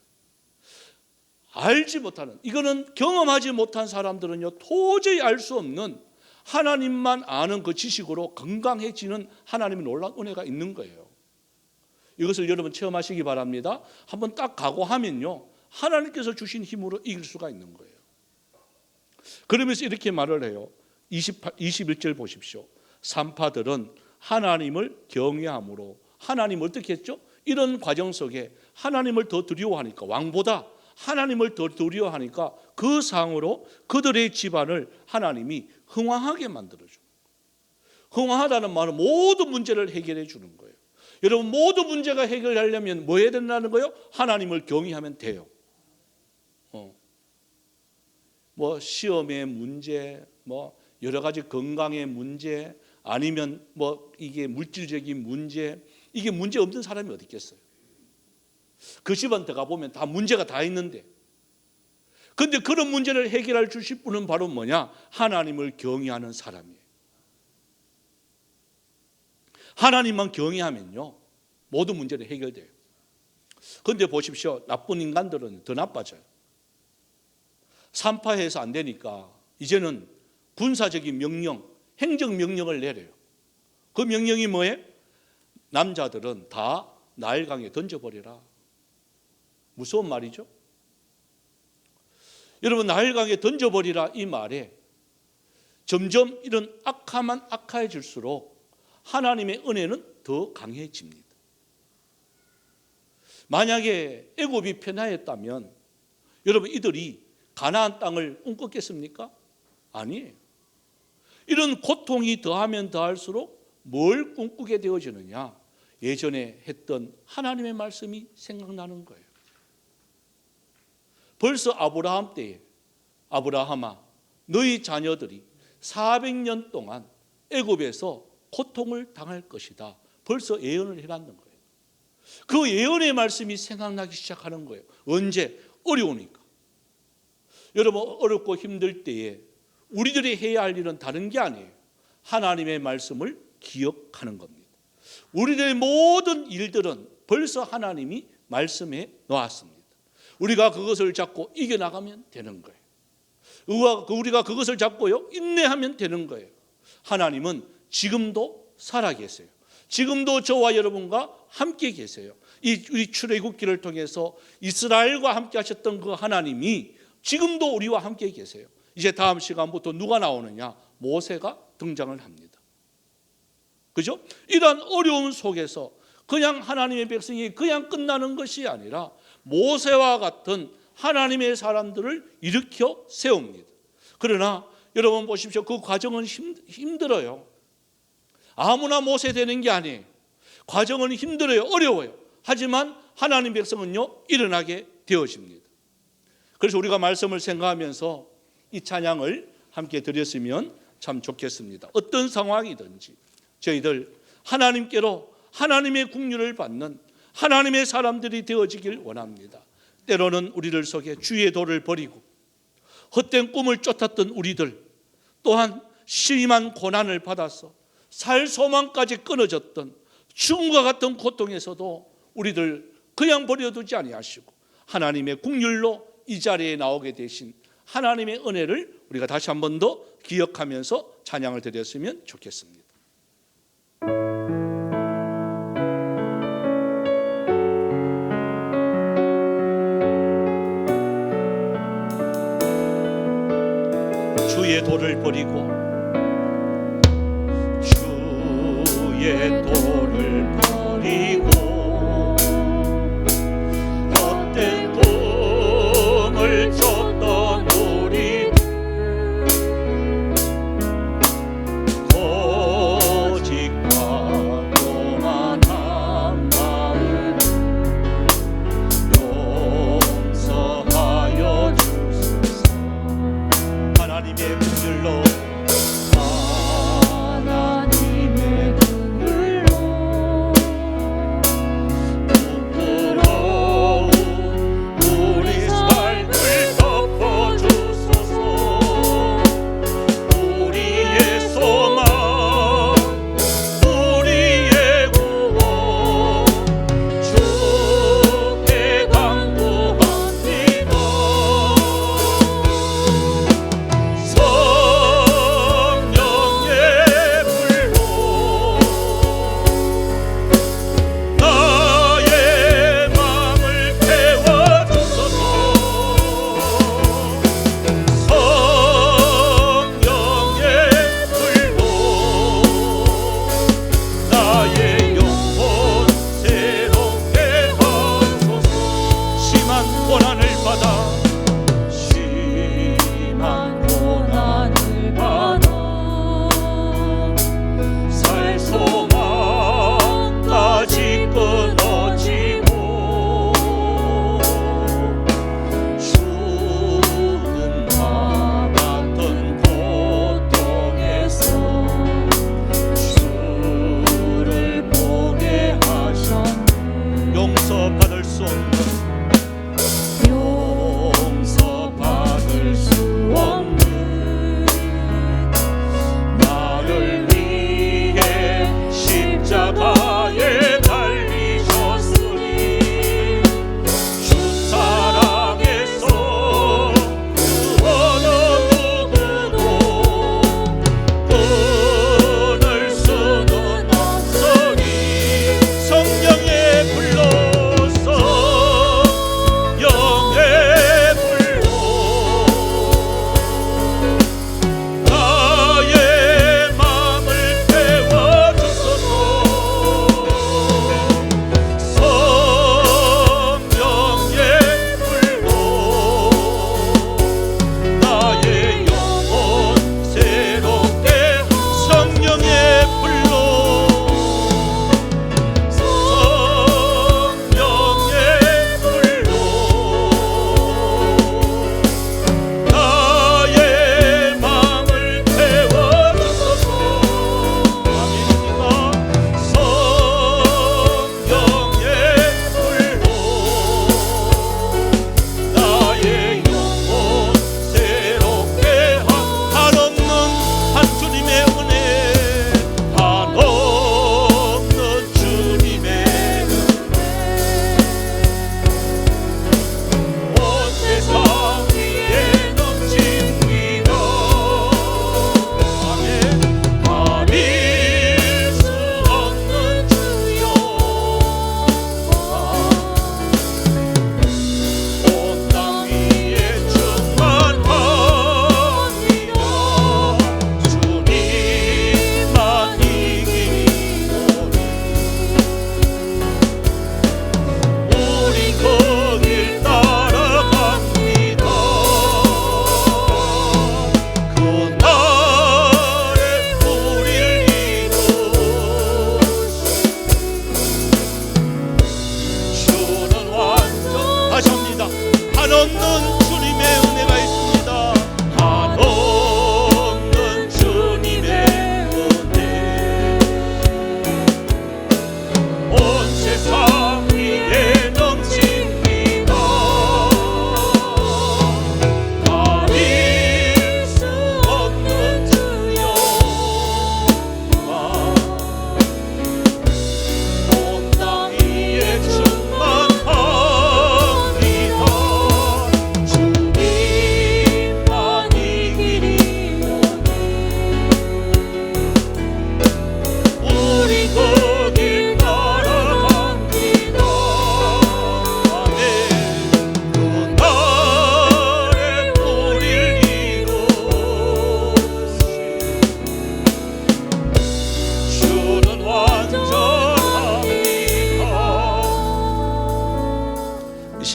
알지 못하는, 이거는 경험하지 못한 사람들은요 도저히 알 수 없는 하나님만 아는 그 지식으로 건강해지는 하나님의 놀라운 은혜가 있는 거예요. 이것을 여러분 체험하시기 바랍니다. 한번 딱 각오하면요 하나님께서 주신 힘으로 이길 수가 있는 거예요. 그러면서 이렇게 말을 해요. 21절 보십시오. 산파들은 하나님을 경외함으로, 하나님을 어떻게 했죠? 이런 과정 속에 하나님을 더 두려워하니까, 왕보다 하나님을 더 두려워하니까 그 상으로 그들의 집안을 하나님이 흥왕하게 만들어줘. 흥왕하다는 말은 모든 문제를 해결해 주는 거예요. 여러분 모든 문제가 해결하려면 뭐 해야 된다는 거예요? 하나님을 경외하면 돼요. 뭐 시험의 문제, 뭐 여러 가지 건강의 문제, 아니면 뭐 이게 물질적인 문제, 이게 문제 없는 사람이 어디 있겠어요? 그 집안 들어가 보면 다 문제가 다 있는데, 근데 그런 문제를 해결할 주실 분은 바로 뭐냐? 하나님을 경외하는 사람이에요. 하나님만 경외하면요 모든 문제를 해결돼요. 그런데 보십시오, 나쁜 인간들은 더 나빠져요. 산파해서 안 되니까 이제는 군사적인 명령, 행정명령을 내려요. 그 명령이 뭐예요? 남자들은 다 나일강에 던져버려라. 무서운 말이죠. 여러분 나일강에 던져버리라 이 말에 점점 이런 악하만 악해질수록 하나님의 은혜는 더 강해집니다. 만약에 애굽이 편하였다면 여러분 이들이 가나안 땅을 꿈꿨겠습니까? 아니에요. 이런 고통이 더하면 더할수록 뭘 꿈꾸게 되어지느냐? 예전에 했던 하나님의 말씀이 생각나는 거예요. 벌써 아브라함 때에 아브라함아 너희 자녀들이 400년 동안 애굽에서 고통을 당할 것이다. 벌써 예언을 해놨는 거예요. 그 예언의 말씀이 생각나기 시작하는 거예요. 언제? 어려우니까. 여러분 어렵고 힘들 때에 우리들이 해야 할 일은 다른 게 아니에요. 하나님의 말씀을 기억하는 겁니다. 우리들의 모든 일들은 벌써 하나님이 말씀해 놓았습니다. 우리가 그것을 잡고 이겨나가면 되는 거예요. 우리가 그것을 잡고요 인내하면 되는 거예요. 하나님은 지금도 살아계세요. 지금도 저와 여러분과 함께 계세요. 우리 출애굽기를 통해서 이스라엘과 함께 하셨던 그 하나님이 지금도 우리와 함께 계세요. 이제 다음 시간부터 누가 나오느냐? 모세가 등장을 합니다. 그죠? 이러한 어려움 속에서 그냥 하나님의 백성이 그냥 끝나는 것이 아니라 모세와 같은 하나님의 사람들을 일으켜 세웁니다. 그러나 여러분 보십시오. 그 과정은 힘들어요. 아무나 모세 되는 게 아니에요. 과정은 힘들어요. 어려워요. 하지만 하나님 백성은요 일어나게 되어집니다. 그래서 우리가 말씀을 생각하면서 이 찬양을 함께 드렸으면 참 좋겠습니다. 어떤 상황이든지 저희들 하나님께로 하나님의 국류를 받는 하나님의 사람들이 되어지길 원합니다. 때로는 우리들 속에 주의 도를 버리고 헛된 꿈을 쫓았던 우리들, 또한 심한 고난을 받아서 살 소망까지 끊어졌던 죽음과 같은 고통에서도 우리들 그냥 버려두지 아니하시고 하나님의 국률로 이 자리에 나오게 되신 하나님의 은혜를 우리가 다시 한 번 더 기억하면서 찬양을 드렸으면 좋겠습니다. 주의 도를 버리고 주의 도를 버리고 헛된 꿈을 쫓던 우리 오직 바로만 한 마음 용서하여 주소서. 하나님의 긍휼로 하나님의 긍휼로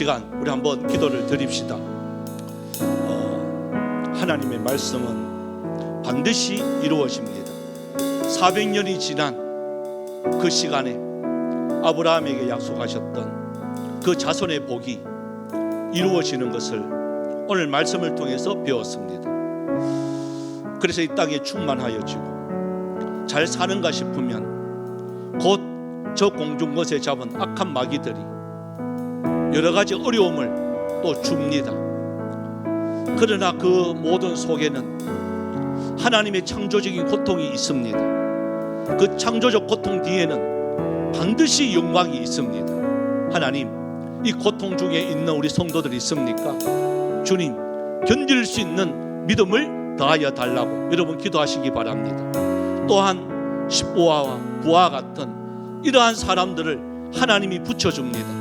시간 우리 한번 기도를 드립시다. 하나님의 말씀은 반드시 이루어집니다. 400년이 지난 그 시간에 아브라함에게 약속하셨던 그 자손의 복이 이루어지는 것을 오늘 말씀을 통해서 배웠습니다. 그래서 이 땅에 충만하여지고 잘 사는가 싶으면 곧 저 공중것에 잡은 악한 마귀들이 여러 가지 어려움을 또 줍니다. 그러나 그 모든 속에는 하나님의 창조적인 고통이 있습니다. 그 창조적 고통 뒤에는 반드시 영광이 있습니다. 하나님, 이 고통 중에 있는 우리 성도들이 있습니까? 주님, 견딜 수 있는 믿음을 더하여 달라고 여러분 기도하시기 바랍니다. 또한 십보아와 부와 같은 이러한 사람들을 하나님이 붙여줍니다.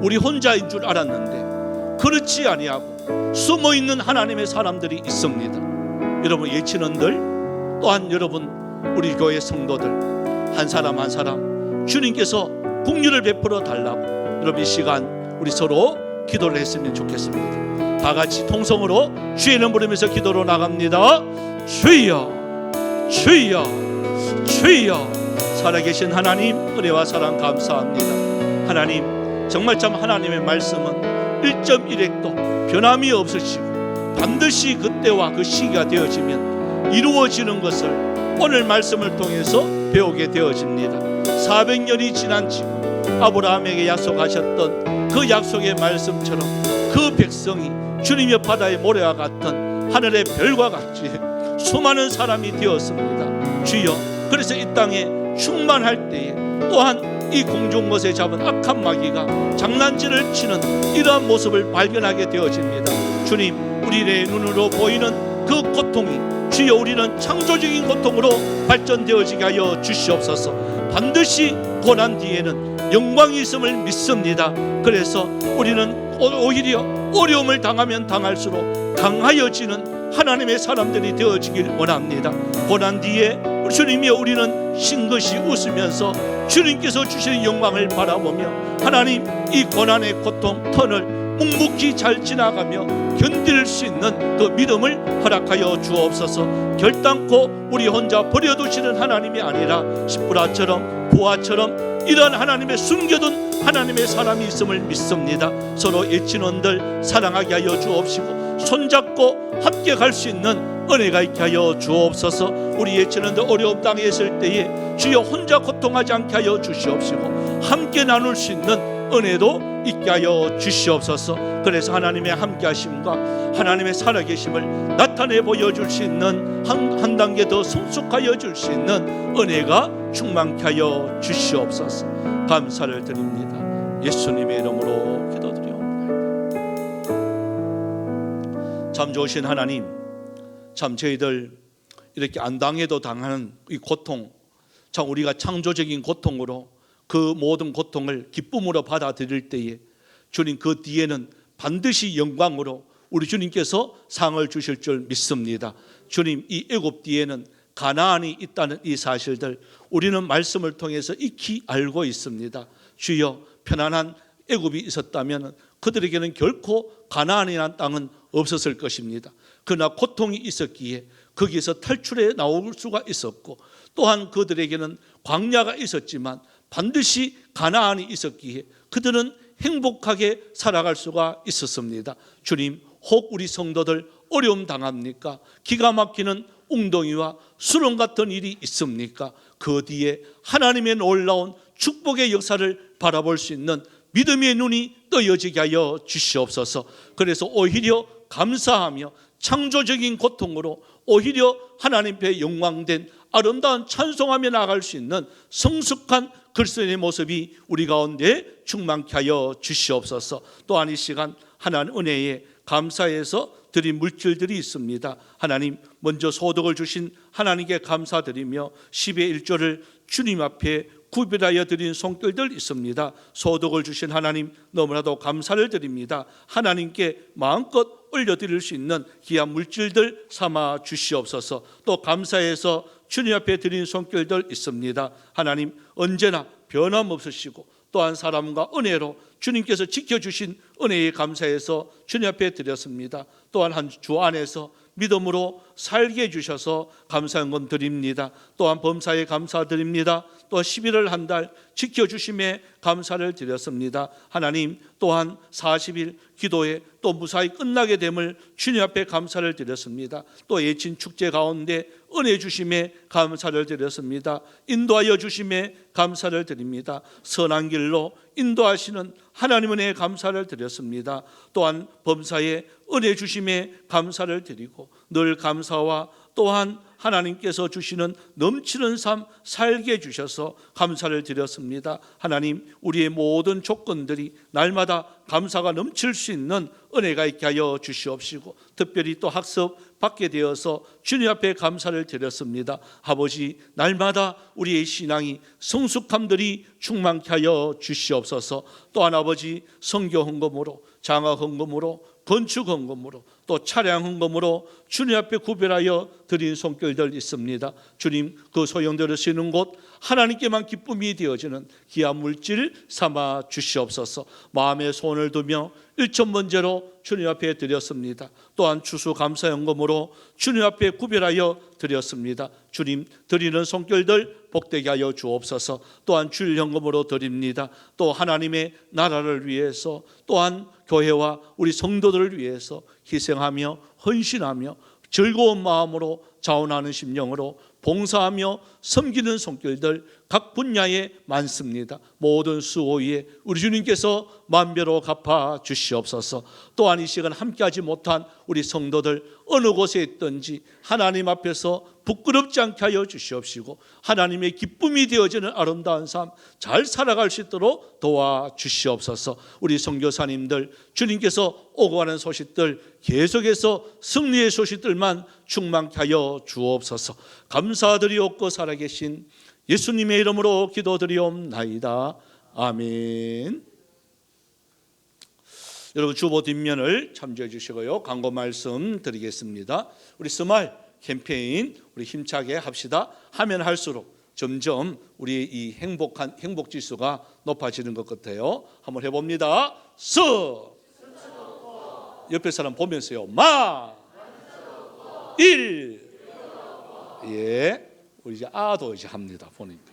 우리 혼자인 줄 알았는데 그렇지 아니하고 숨어있는 하나님의 사람들이 있습니다. 여러분 예친원들, 또한 여러분 우리 교회 성도들 한 사람 한 사람 주님께서 긍휼을 베풀어 달라고 여러분 이 시간 우리 서로 기도를 했으면 좋겠습니다. 다 같이 통성으로 주의 이름 부르면서 기도로 나갑니다. 주여, 주여, 주여. 살아계신 하나님, 은혜와 사랑 감사합니다. 하나님, 정말 참 하나님의 말씀은 1.1핵도 변함이 없으시고 반드시 그때와 그 시기가 되어지면 이루어지는 것을 오늘 말씀을 통해서 배우게 되어집니다. 400년이 지난 지금 아브라함에게 약속하셨던 그 약속의 말씀처럼 그 백성이 주님의 바다의 모래와 같은 하늘의 별과 같이 수많은 사람이 되었습니다. 주여, 그래서 이 땅에 충만할 때에 또한 이 공중것에 잡은 악한 마귀가 장난질을 치는 이러한 모습을 발견하게 되어집니다. 주님, 우리의 눈으로 보이는 그 고통이 주여 우리는 창조적인 고통으로 발전되어지게 하여 주시옵소서. 반드시 고난 뒤에는 영광이 있음을 믿습니다. 그래서 우리는 오히려 어려움을 당하면 당할수록 강하여지는 하나님의 사람들이 되어지길 원합니다. 고난 뒤에 주님이여 우리는 싱긋이 웃으면서 주님께서 주시는 영광을 바라보며 하나님 이 고난의 고통 턴을 묵묵히 잘 지나가며 견딜 수 있는 그 믿음을 허락하여 주옵소서. 결단코 우리 혼자 버려두시는 하나님이 아니라 십부라처럼 부하처럼 이런 하나님의 숨겨둔 하나님의 사람이 있음을 믿습니다. 서로 예친원들 사랑하게 하여 주옵시고 손잡고 함께 갈 수 있는 은혜가 있게 하여 주옵소서. 우리 예친원들 어려움 땅에 있을 때에 주여 혼자 고통하지 않게 하여 주시옵시고 함께 나눌 수 있는 은혜도 있게 하여 주시옵소서. 그래서 하나님의 함께 하심과 하나님의 살아계심을 나타내 보여줄 수 있는 한 단계 더 성숙하여 줄 수 있는 은혜가 충만케 하여 주시옵소서. 감사를 드립니다. 예수님의 이름으로 기도드리옵나이다. 참 좋으신 하나님, 참 저희들 이렇게 안 당해도 당하는 이 고통, 참 우리가 창조적인 고통으로 그 모든 고통을 기쁨으로 받아들일 때에 주님 그 뒤에는 반드시 영광으로 우리 주님께서 상을 주실 줄 믿습니다. 주님, 이 애굽 뒤에는 가나안이 있다는 이 사실들 우리는 말씀을 통해서 익히 알고 있습니다. 주여, 편안한 애굽이 있었다면 그들에게는 결코 가나안이라는 땅은 없었을 것입니다. 그러나 고통이 있었기에 거기에서 탈출해 나올 수가 있었고, 또한 그들에게는 광야가 있었지만 반드시 가나안이 있었기에 그들은 행복하게 살아갈 수가 있었습니다. 주님, 혹 우리 성도들 어려움 당합니까? 기가 막히는 웅덩이와 수렁 같은 일이 있습니까? 그 뒤에 하나님의 놀라운 축복의 역사를 바라볼 수 있는 믿음의 눈이 떠여지게 하여 주시옵소서. 그래서 오히려 감사하며 창조적인 고통으로 오히려 하나님 앞에 영광된 아름다운 찬송하며 나아갈 수 있는 성숙한 그리스도인의 모습이 우리 가운데 충만케 하여 주시옵소서. 또한 이 시간 하나님 은혜에 감사해서 드린 물질들이 있습니다. 하나님, 먼저 소득을 주신 하나님께 감사드리며 10의 1조를 주님 앞에 구별하여 드린 손길들 있습니다. 소득을 주신 하나님 너무나도 감사를 드립니다. 하나님께 마음껏 올려드릴 수 있는 귀한 물질들 삼아 주시옵소서. 또 감사해서 주님 앞에 드린 손길들 있습니다. 하나님, 언제나 변함없으시고 또한 사람과 은혜로 주님께서 지켜주신 은혜에 감사해서 주님 앞에 드렸습니다. 또한 한 주 안에서 믿음으로 살게 해주셔서 감사한 건 드립니다. 또한 범사에 감사드립니다. 또 11월 한 달 지켜주심에 감사를 드렸습니다. 하나님, 또한 40일 기도에 또 무사히 끝나게 됨을 주님 앞에 감사를 드렸습니다. 또 예친 축제 가운데 은혜 주심에 감사를 드렸습니다. 인도하여 주심에 감사를 드립니다. 선한 길로 인도하시는 하나님 은혜에 감사를 드렸습니다. 또한 범사에 은혜 주심에 감사를 드리고 늘 감사와 또한 하나님께서 주시는 넘치는 삶 살게 해주셔서 감사를 드렸습니다. 하나님, 우리의 모든 조건들이 날마다 감사가 넘칠 수 있는 은혜가 있게 하여 주시옵시고, 특별히 또 학습 받게 되어서 주님 앞에 감사를 드렸습니다. 아버지, 날마다 우리의 신앙이 성숙함들이 충만케 하여 주시옵소서. 또한 아버지, 선교 헌금으로, 장학 헌금으로, 건축 헌금으로, 또 차량 헌금으로 주님 앞에 구별하여 드린 손길들 있습니다. 주님, 그 소용돌이 쓰는 곳 하나님께만 기쁨이 되어지는 귀한 물질 삼아 주시옵소서. 마음에 손을 두며 일천번제로 주님 앞에 드렸습니다. 또한 추수감사 헌금으로 주님 앞에 구별하여 드렸습니다. 주님, 드리는 손길들 복되게 하여 주옵소서. 또한 주일 헌금으로 드립니다. 또 하나님의 나라를 위해서, 또한 교회와 우리 성도들을 위해서 희생하며 헌신하며 즐거운 마음으로 자원하는 심령으로 봉사하며 섬기는 손길들 각 분야에 많습니다. 모든 수고 위에 우리 주님께서 만배로 갚아 주시옵소서. 또한 이 시간 함께하지 못한 우리 성도들 어느 곳에 있든지 하나님 앞에서 부끄럽지 않게 하여 주시옵시고, 하나님의 기쁨이 되어지는 아름다운 삶 잘 살아갈 수 있도록 도와주시옵소서. 우리 선교사님들 주님께서 오고 가는 소식들 계속해서 승리의 소식들만 충만케 하여 주옵소서. 감사드리옵고 살아계신 예수님의 이름으로 기도드리옵나이다. 아멘. 여러분, 주보 뒷면을 참조해 주시고요, 광고 말씀 드리겠습니다. 우리 스마일 캠페인 우리 힘차게 합시다. 하면 할수록 점점 우리 이 행복 지수가 높아지는 것 같아요. 한번 해봅니다. 옆에 사람 보면서요. 예, 우리 이제 아도 이제 합니다. 보니까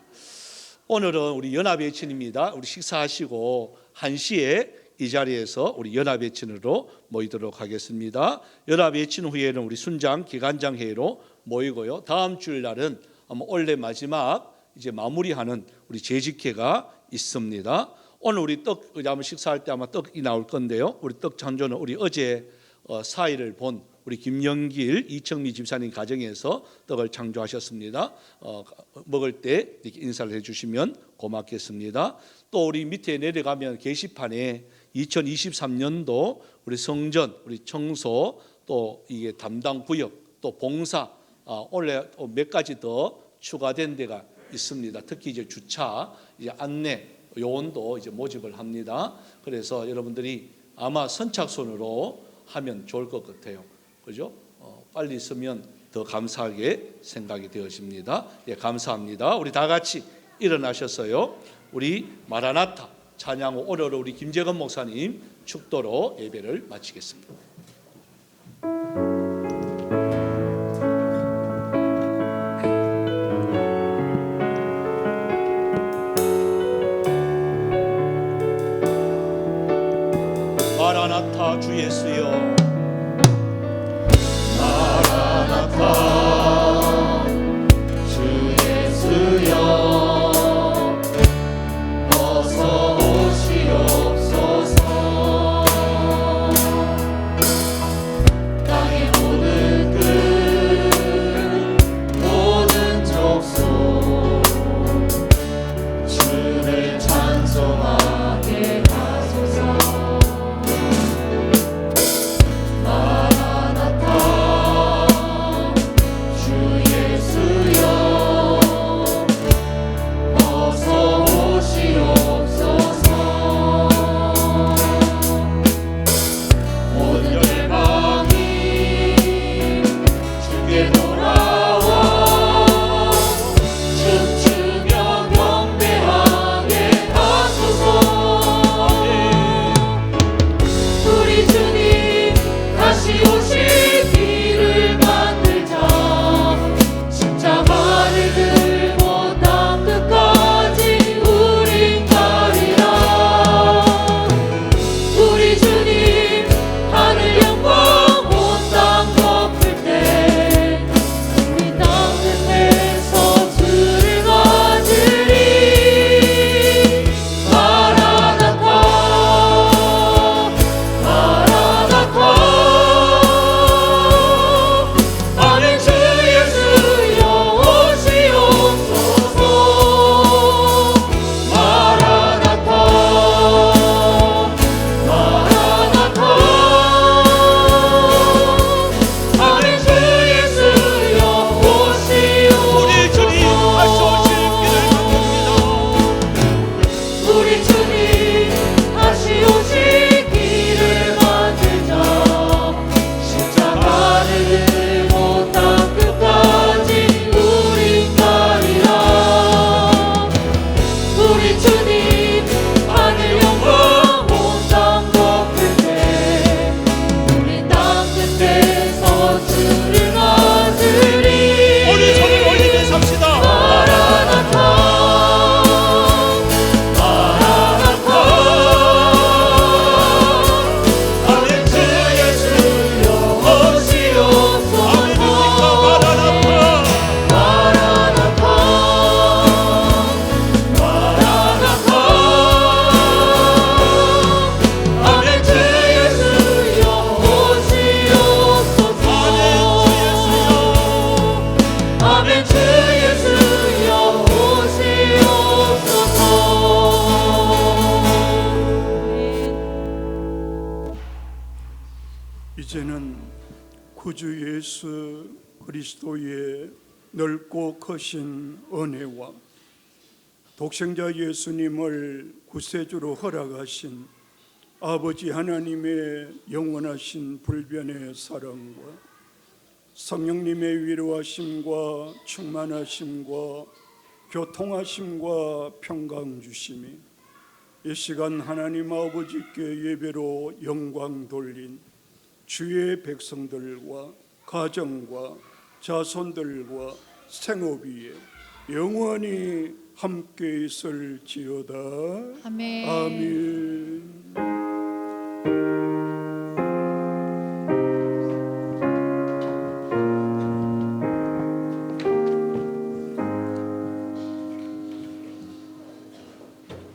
오늘은 우리 연합예친입니다. 우리 식사하시고 1시에 이 자리에서 우리 연합예친으로 모이도록 하겠습니다. 연합예친 후에는 우리 순장 기간장 회의로 모이고요. 다음 주일 날은 아마 올해 마지막 이제 마무리하는 우리 재직회가 있습니다. 오늘 우리 떡 아마 식사할 때 아마 떡이 나올 건데요. 우리 떡 창조는 우리 어제 사일을 본 우리 김영길 이청미 집사님 가정에서 떡을 창조하셨습니다. 먹을 때 이렇게 인사를 해주시면 고맙겠습니다. 또 우리 밑에 내려가면 게시판에 2023년도 우리 성전, 우리 청소, 또 이게 담당 구역, 또 봉사 올해 몇 가지 더 추가된 데가 있습니다. 특히 이제 주차, 이제 안내 요원도 이제 모집을 합니다. 그래서 여러분들이 아마 선착순으로 하면 좋을 것 같아요. 그죠? 빨리 있으면 더 감사하게 생각이 되어집니다. 예, 감사합니다. 우리 다 같이 일어나셨어요. 우리 마라나타 찬양 후 오늘은 우리 김재건 목사님 축도로 예배를 마치겠습니다. 마라나타 주 예수여, 마라나타 주 예수여, 어서 오시옵소서. 땅의 모든 끝, 모든 족속 주를 찬송하게 하소서. 구주 예수 그리스도의 넓고 크신 은혜와 독생자 예수님을 구세주로 허락하신 아버지 하나님의 영원하신 불변의 사랑과 성령님의 위로하심과 충만하심과 교통하심과 평강 주심이 이 시간 하나님 아버지께 예배로 영광 돌린 주의 백성들과 가정과 자손들과 생업 위에 영원히 함께 있을지어다. 아멘. 아멘.